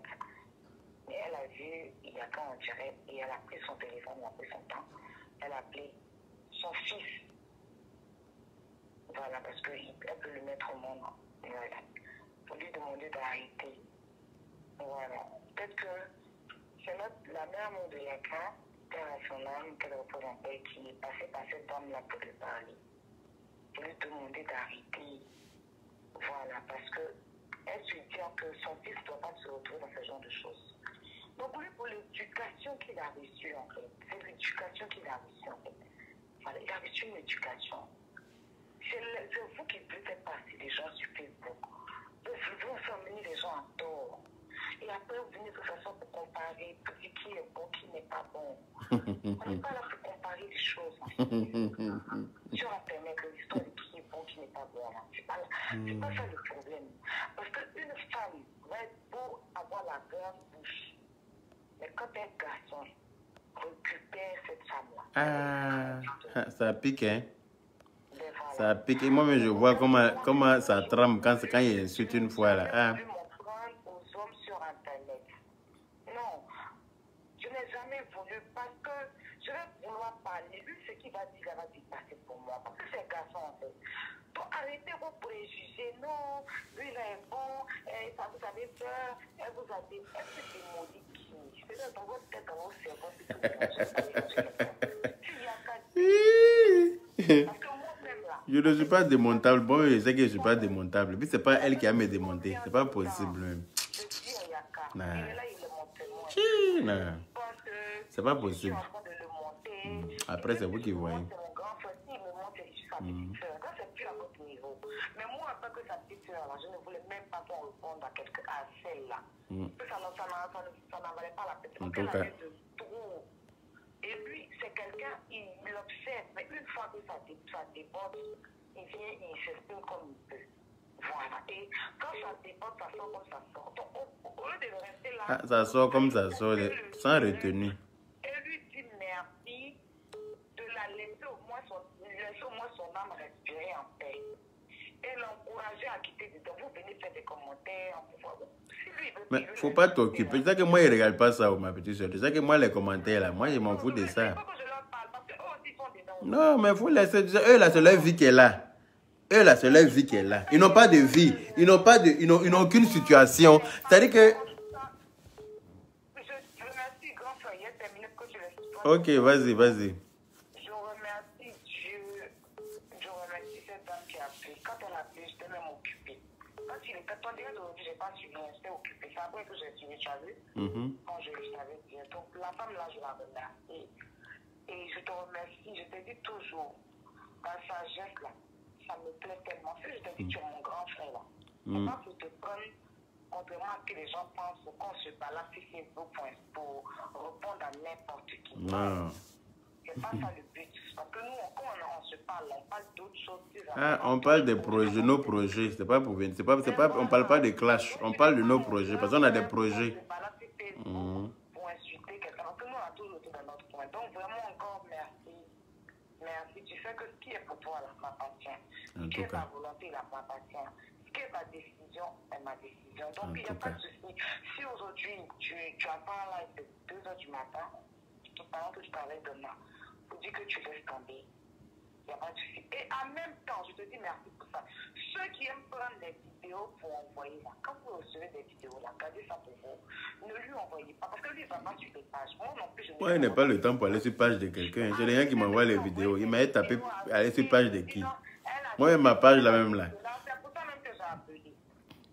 Mais elle a vu, il y a qu'un en direct, et elle a pris son téléphone, elle a pris son temps. Elle a appelé son fils. Voilà, parce qu'elle peut le mettre au monde. Voilà. Pour lui demander d'arrêter. Voilà. Peut-être que c'est la mère de Yaka, père à son âme, qu'elle représentait, qui est passée par cette dame-là pour lui parler. Pour lui demander d'arrêter. Voilà, parce que elle se dit que son fils ne doit pas se retrouver dans ce genre de choses. Donc, lui, pour l'éducation qu'il a reçue, en fait, c'est l'éducation qu'il a reçue, en fait. Voilà, il a reçu une éducation. C'est vous qui faites partie des gens sur Facebook. Vous amenez les gens à tort. Et après, vous venez de toute façon pour comparer, pour dire qui est bon, qui n'est pas bon. On n'est pas là pour comparer les choses. Sur Internet, l'histoire de qui est bon, qui n'est pas bon. C'est pas ça le problème. Parce qu'une femme va être beau avoir la grande bouche. Mais quand un garçon récupère cette femme-là... Ah, ça pique, hein? Ça pique. Et moi-même, je vois comment ça tremble quand il insulte une fois, là. Ah. Aux hommes sur Internet. Non, je n'ai jamais voulu parce que je vais vouloir parler. Lui, ce qu'il va dire, ça va dépasser pour moi. Parce que c'est un garçon, en fait. Donc, arrêtez vos préjugés. Non, lui, il est bon. Ça vous avez peur. Elle vous a démoli qui? C'est dans votre tête, dans votre cerveau. Parce que moi-même, là. Je ne suis pas démontable. Bon, je sais que je ne suis pas démontable. Puis, ce n'est pas elle qui a me démonté. Ce n'est pas possible, même. Je dis à Yaka. Non. Il est là, il le montre moi. Non. C'est pas possible. Je suis en train de le monter. Après, c'est vous qui voyez. C'est mon grand frère. Il me montre sa petite soeur. Quand c'est plus à votre niveau. Mais moi, en tant que sa petite soeur, là, je ne voulais même pas qu'on réponde à celle-là. Ça n'en valait pas la peine. En Parce tout qu'elle cas. avait de trop. Et lui, c'est quelqu'un, il l'observe. Mais une fois que ça déborde, il vient, il s'exprime comme il peut. Voilà. Et quand ça déborde, ça sort comme ça sort. Donc, au lieu de rester là... Ah, ça sort comme ça sort, sans retenue. Et lui dit merci de la laisser au moins son âme respirer en paix. Et l'encourager à quitter dedans. Vous venez faire des commentaires. Si lui, Mais faut pas t'occuper. Tu sais que moi, je ne regarde pas ça, ma petite soeur. Tu sais que moi, les commentaires, là, moi, je m'en fous de ça. Non, mais il faut laisser. Eux, là, c'est leur vie qui est là. Eux, là, c'est leur vie qui est là. Ils n'ont pas de vie. Ils n'ont aucune situation. C'est-à-dire que... Je remercie, grand frère. Il y a terminé que je l'explique. Ok, vas-y, vas-y. Je remercie Dieu. Je remercie cette dame qui a appelé. Quand elle a appelé, je devais m'occuper. Quand il était temps, déjà d'aujourd'hui, je n'ai pas suivi, j'étais occupée. C'est après que j'ai suivi, tu as vu? Quand je le savais bien. Donc, la femme là, je la remercie. Et je te remercie, je te dis toujours, ta sagesse là, ça me plaît tellement. Si je te dis, tu es mon grand frère là, c'est pas pour te prendre, contrairement à ce que les gens pensent, qu'on se balade sur Facebook pour répondre à n'importe qui. Non. C'est pas ça le but. Parce que nous, quand on se parle, on parle d'autres choses. Ah, on parle des projets, nos projets. C'est pas pour venir. On parle pas de clash. On parle de nos projets. Parce qu'on a des projets. Pour insulter quelqu'un. Parce que nous, on a toujours été dans notre point. Donc, vraiment, encore merci. Merci. Tu sais que ce qui est pour toi, là, m'appartient. Ce qui est ta volonté, là, m'appartient. Ce qui est ta décision, est ma décision. Donc, il n'y a pas de souci. Si aujourd'hui, tu attends là, c'est 2 h du matin, pendant que tu travailles demain, pour dire que tu laisses tomber, il n'y a pas de souci. Et en même temps, je te dis merci pour ça. Ceux qui aiment prendre des vidéos pour envoyer là, quand vous recevez des vidéos là, gardez ça pour vous. Ne lui envoyez pas, parce que lui, il ne va pas sur les pages. Moi non plus, je Moi, il n'a pas le temps pour aller sur la page de quelqu'un. J'ai des gens qui m'envoient les vidéos. Il m'a tapé aller sur la page de qui? Moi, ma page, la même là. C'est pour ça même que j'ai appelé.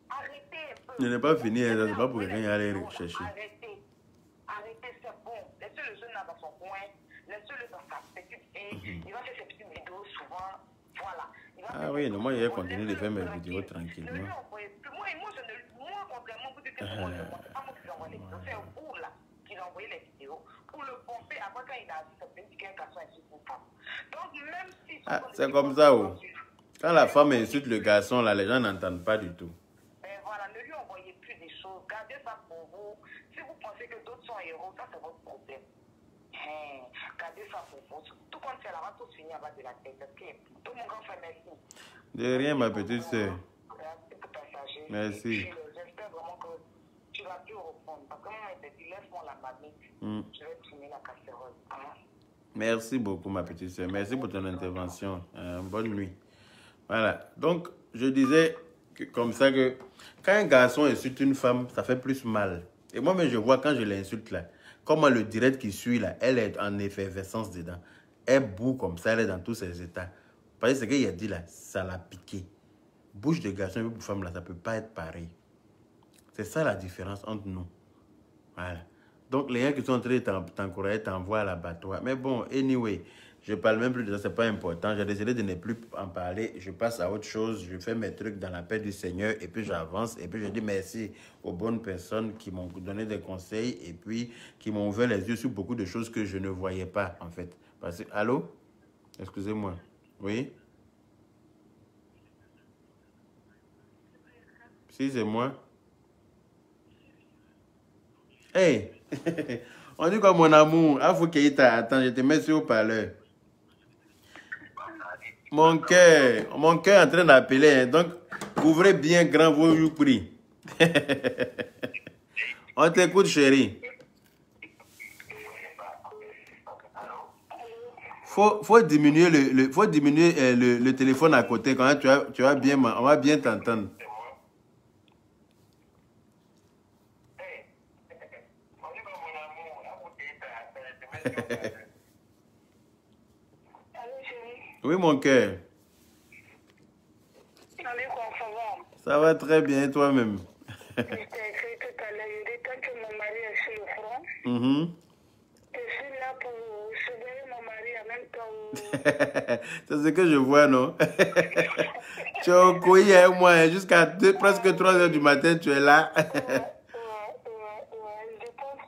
Arrêtez un peu. Je n'ai pas fini, ce n'est pas pour quelqu'un qui aller chercher. Arrêtez, c'est bon. Laissez le jeune là dans son coin, laissez-le dans sa petite et il va faire ses petites vidéos souvent. Voilà. Ah oui, non, moi, il va continuer de faire mes vidéos tranquillement. Moi, contrairement, vous dites que c'est pas moi qui envoie les vidéos, c'est vous là qui envoyez les vidéos pour le pomper après quand il a dit ça peut dire qu'un garçon est pour femme. Donc, même si. Ah, c'est comme ça, oh. Quand la femme insulte le garçon, là, les gens n'entendent pas du tout. Ben voilà, ne lui envoyez plus des choses. Gardez ça pour vous. Si vous pensez que d'autres sont héros, ça c'est votre problème. Gardez ça pour vous. Tout comme c'est là, tout finit à bas de la tête. Tout mon grand frère, merci. De rien, ma petite soeur. Merci pour ta sagesse. Merci. J'espère vraiment que tu vas plus reprendre. Parce que moi, je te dis, laisse-moi la mamie. Je vais finir la casserole. Merci beaucoup, ma petite soeur. Merci pour ton intervention. Bonne nuit. Voilà. Donc, je disais comme ça que quand un garçon insulte une femme, ça fait plus mal. Et moi-même, je vois quand je l'insulte là, comment le direct qui suit là, elle est en effervescence dedans. Elle boue comme ça, elle est dans tous ses états. Parce que ce qu'il a dit là, ça l'a piqué. Bouche de garçon et de femme là, ça ne peut pas être pareil. C'est ça la différence entre nous. Voilà. Donc, les gens qui sont en train de t'encourager, t'envoient à l'abattoir. Mais bon, anyway, je ne parle même plus de ça, ce n'est pas important. J'ai décidé de ne plus en parler. Je passe à autre chose. Je fais mes trucs dans la paix du Seigneur et puis j'avance. Et puis je dis merci aux bonnes personnes qui m'ont donné des conseils et puis qui m'ont ouvert les yeux sur beaucoup de choses que je ne voyais pas, en fait. Parce que, allô? Excusez-moi. Oui? Si, c'est moi. Hey! On dit quoi, mon amour? Ah, faut qu'il attends, je te mets sur haut-parleur. Mon cœur est en train d'appeler. Hein. Donc, ouvrez bien grand vos prix. On t'écoute, chérie. Faut diminuer le téléphone à côté. Quand tu vas bien, on va bien t'entendre. Oui, mon cœur. Ça va très bien, toi-même. Je t'ai écrit tout à l'heure, je dis tant que mon mari est sur le front, je suis là pour soutenir mon mari en même temps. C'est ce que je vois, non? Tu es au couille avec moi jusqu'à presque 3 h du matin, tu es là. Je pense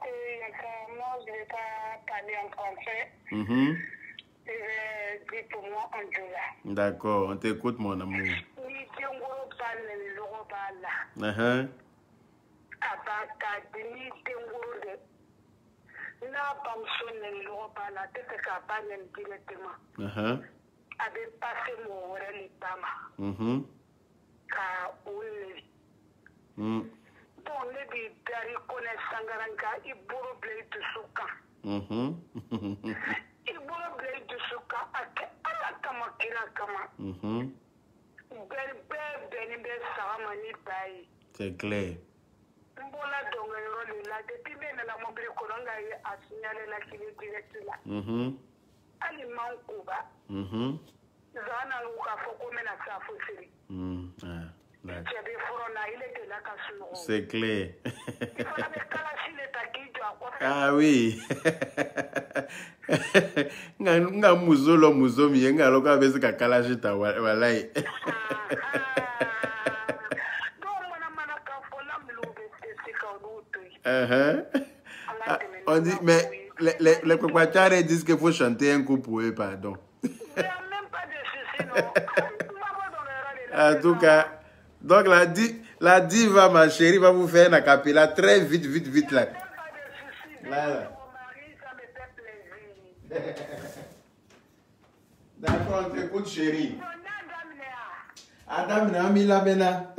qu'il y a carrément, je ne vais pas parler en français. Je vais dire pour moi en Djoula. D'accord, on t'écoute, mon amour. C'est clair. C'est clair. Ah oui. Nga muzolo muzomi nga loka bese ka kalashita walai. On dit, mais les propriétaires disent qu'il faut chanter un coup pour eux, pardon. En tout cas, donc la diva, ma chérie, va vous faire un acapella très vite là. Là. D'accord, on t'écoute, chérie. Adam Namila Bena.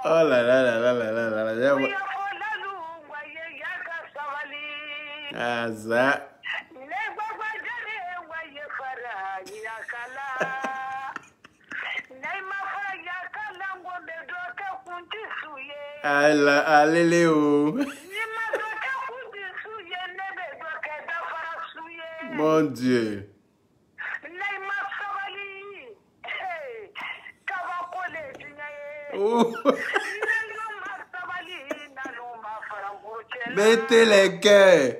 Oh là là là là là là là là. Ah, ça. Allez, Léo. Mon Dieu. Oh. Mettez les cœurs.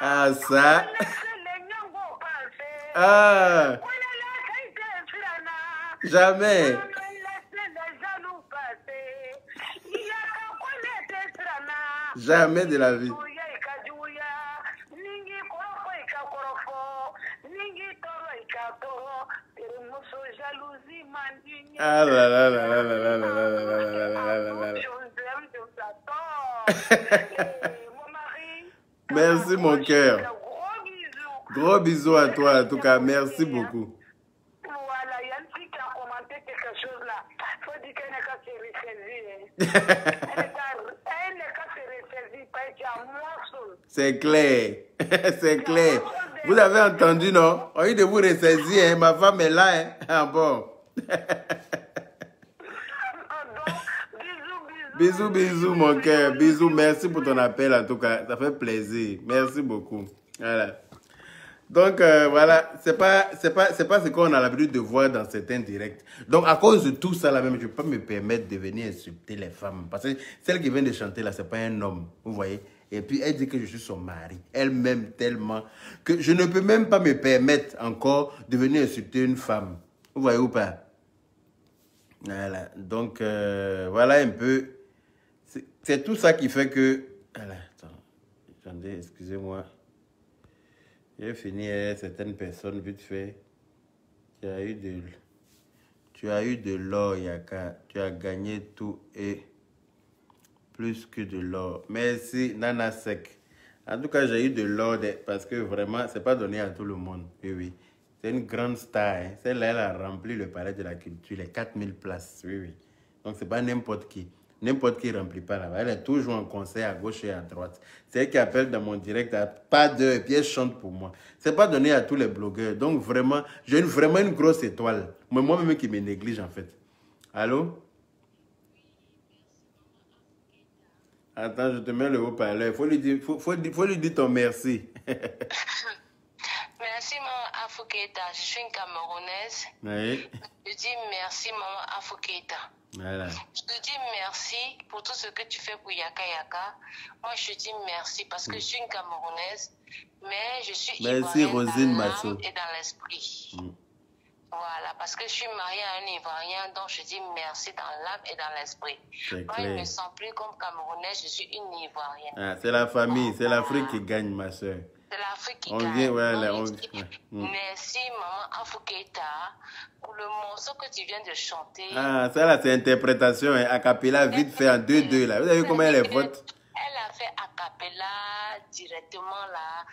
Ah, ça. Ah. Jamais. Jamais de la vie. Ah là là là là là là là là là là là là. Merci mon cœur. Gros bisous à toi en tout cas. Merci beaucoup. Voilà, il y a une fille qui a commenté quelque chose là. Il faut dire qu'elle n'est qu'à se ressaisir. Elle n'est qu'à se ressaisir parce qu'il y a morceau. C'est clair. C'est clair. Vous avez entendu, non? On dit de vous ressaisir, hein? Ma femme est là, hein? Ah bon. Bisous, mon cœur. Bisous, merci pour ton appel, en tout cas. Ça fait plaisir. Merci beaucoup. Voilà. Donc, voilà, c'est pas ce qu'on a l'habitude de voir dans certains directs. Donc, à cause de tout ça, là même, je ne peux pas me permettre de venir insulter les femmes. Parce que celle qui vient de chanter, là, c'est pas un homme. Vous voyez? Et puis, elle dit que je suis son mari. Elle m'aime tellement que je ne peux même pas me permettre encore de venir insulter une femme. Vous voyez ou pas? Voilà. Donc, voilà un peu. C'est tout ça qui fait que... Voilà, attendez, excusez-moi. J'ai fini avec certaines personnes vite fait. Tu as eu de l'or, Yaka. Tu as gagné tout et plus que de l'or. Merci, Nana Sek. En tout cas, j'ai eu de l'or parce que vraiment, c'est pas donné à tout le monde. Oui, oui. C'est une grande star. Hein. Celle-là, elle a rempli le palais de la culture, les 4000 places. Oui, oui. Donc, c'est pas n'importe qui. N'importe qui ne remplit pas là-bas. Elle est toujours en concert à gauche et à droite. C'est elle qui appelle dans mon direct à pas d'heure et puis elle chante pour moi. Ce n'est pas donné à tous les blogueurs. Donc vraiment, j'ai vraiment une grosse étoile. Moi-même qui me néglige en fait. Allô? Attends, je te mets le haut-parleur. Faut lui dire ton merci. Merci, maman Afou Keita. Je suis une Camerounaise. Oui. Je dis merci, maman Afou Keita. Voilà. Je te dis merci pour tout ce que tu fais pour Yaka Yaka. Moi, je te dis merci parce que je suis une Camerounaise, mais je suis ivoirienne Rosine dans Masso. l'âme et dans l'esprit. Voilà, parce que je suis mariée à un Ivoirien, donc je dis merci dans l'âme et dans l'esprit. Moi, je ne me sens plus comme Camerounaise, je suis une Ivoirienne. Ah, c'est la famille, c'est l'Afrique qui gagne, ma soeur. C'est l'Afrique qui on gagne. Vient, ouais, Merci, maman Afou Keita, pour le morceau que tu viens de chanter. Ah, ça là, c'est interprétation, hein, a cappella vite fait en 2-2 là. Vous avez vu comment elle est forte? Elle a fait a cappella directement là.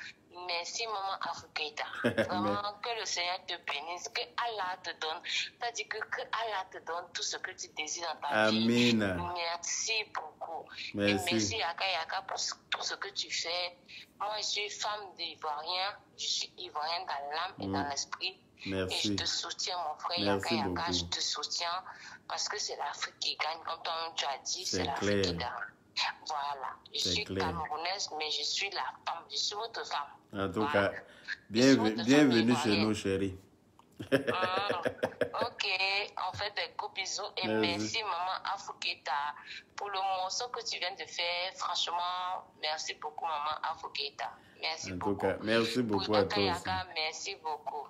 Merci, maman Afou Keita. Vraiment, que le Seigneur te bénisse, que Allah te donne. C'est-à-dire que Allah te donne tout ce que tu désires dans ta vie. Amen. Merci beaucoup. Merci. Et merci Yaka Yaka pour tout ce que tu fais. Moi, je suis femme d'Ivoirien. Je suis Ivoirienne dans l'âme et dans l'esprit. Merci. Et je te soutiens, mon frère Merci Yaka Yaka. beaucoup. Je te soutiens parce que c'est l'Afrique qui gagne. Comme toi-même tu as dit, c'est l'Afrique qui gagne. Voilà. Je suis camerounaise, mais je suis la femme. Je suis votre femme. En tout cas, bienvenue chez nous, chérie. Ok, on fait des gros bisous et merci maman Afou-Keita pour le morceau que tu viens de faire. Franchement, merci beaucoup maman Afou-Keita. Merci beaucoup. En tout cas, merci beaucoup à toi aussi. Merci beaucoup.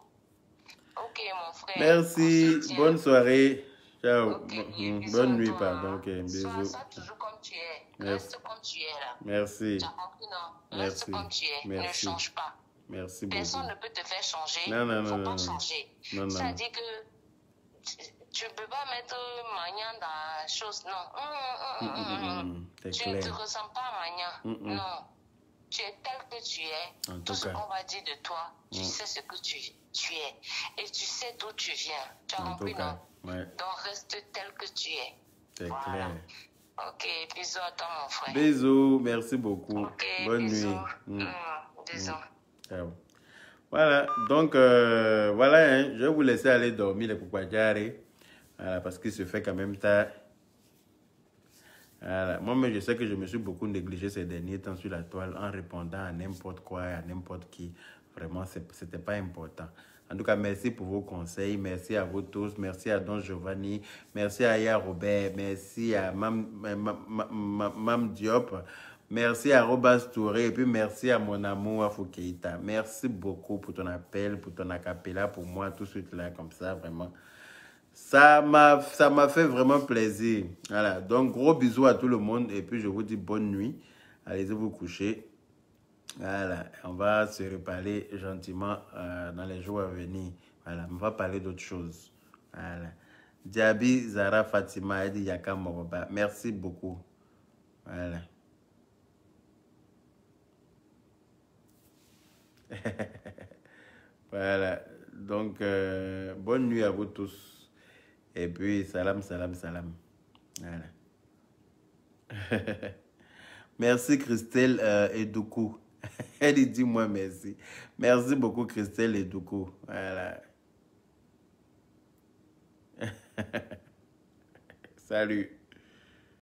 Ok mon frère. Merci, bonne soirée. Ciao. Okay, bonne nuit, pardon. Ok, bisous. Sois toujours comme tu es. Merci. Reste comme tu es là. Merci. Tu as compris, non? Merci. Reste comme tu es. Merci. Ne change pas. Merci beaucoup. Personne ne peut te faire changer. Non, non, Il ne faut non, pas non. changer. Non, non. Ça dit que tu ne peux pas mettre Magnan dans la chose. Non. Tu ne te ressens pas Magnan. Non. Tu es tel que tu es. En tout ce cas. qu'on va dire de toi, tu sais ce que tu es. Et tu sais d'où tu viens. Tu as compris, non? Ouais. Donc reste tel que tu es. C'est voilà. clair. Ok, bisous à toi mon frère. Bisous, merci beaucoup. Okay, bonne bisous. nuit. Bisous. Ciao. Voilà, donc voilà, hein, je vais vous laisser aller dormir les Poupadjari. Voilà, parce qu'il se fait quand même tard. Voilà. Moi-même, je sais que je me suis beaucoup négligé ces derniers temps sur la toile en répondant à n'importe quoi, à n'importe qui. Vraiment, ce n'était pas important. En tout cas, merci pour vos conseils. Merci à vous tous. Merci à Don Giovanni. Merci à Ya Robert. Merci à Mam Diop. Merci à Robas Touré. Et puis, merci à mon amour Afou-Keita. Merci beaucoup pour ton appel, pour ton acapella, pour moi, tout de suite là, comme ça, vraiment. Ça m'a fait vraiment plaisir. Voilà. Donc, gros bisous à tout le monde. Et puis, je vous dis bonne nuit. Allez vous coucher. Voilà. On va se reparler gentiment dans les jours à venir. Voilà. On va parler d'autres choses. Voilà. Diaby, Zara, Fatima, Edi, Yaka, Moroba. Merci beaucoup. Voilà. Voilà. Donc, bonne nuit à vous tous. Et puis, salam, salam, salam. Voilà. Merci, Christelle Edoukou. Elle dit moi merci. Merci beaucoup, Christelle Edoukou. Voilà. Salut.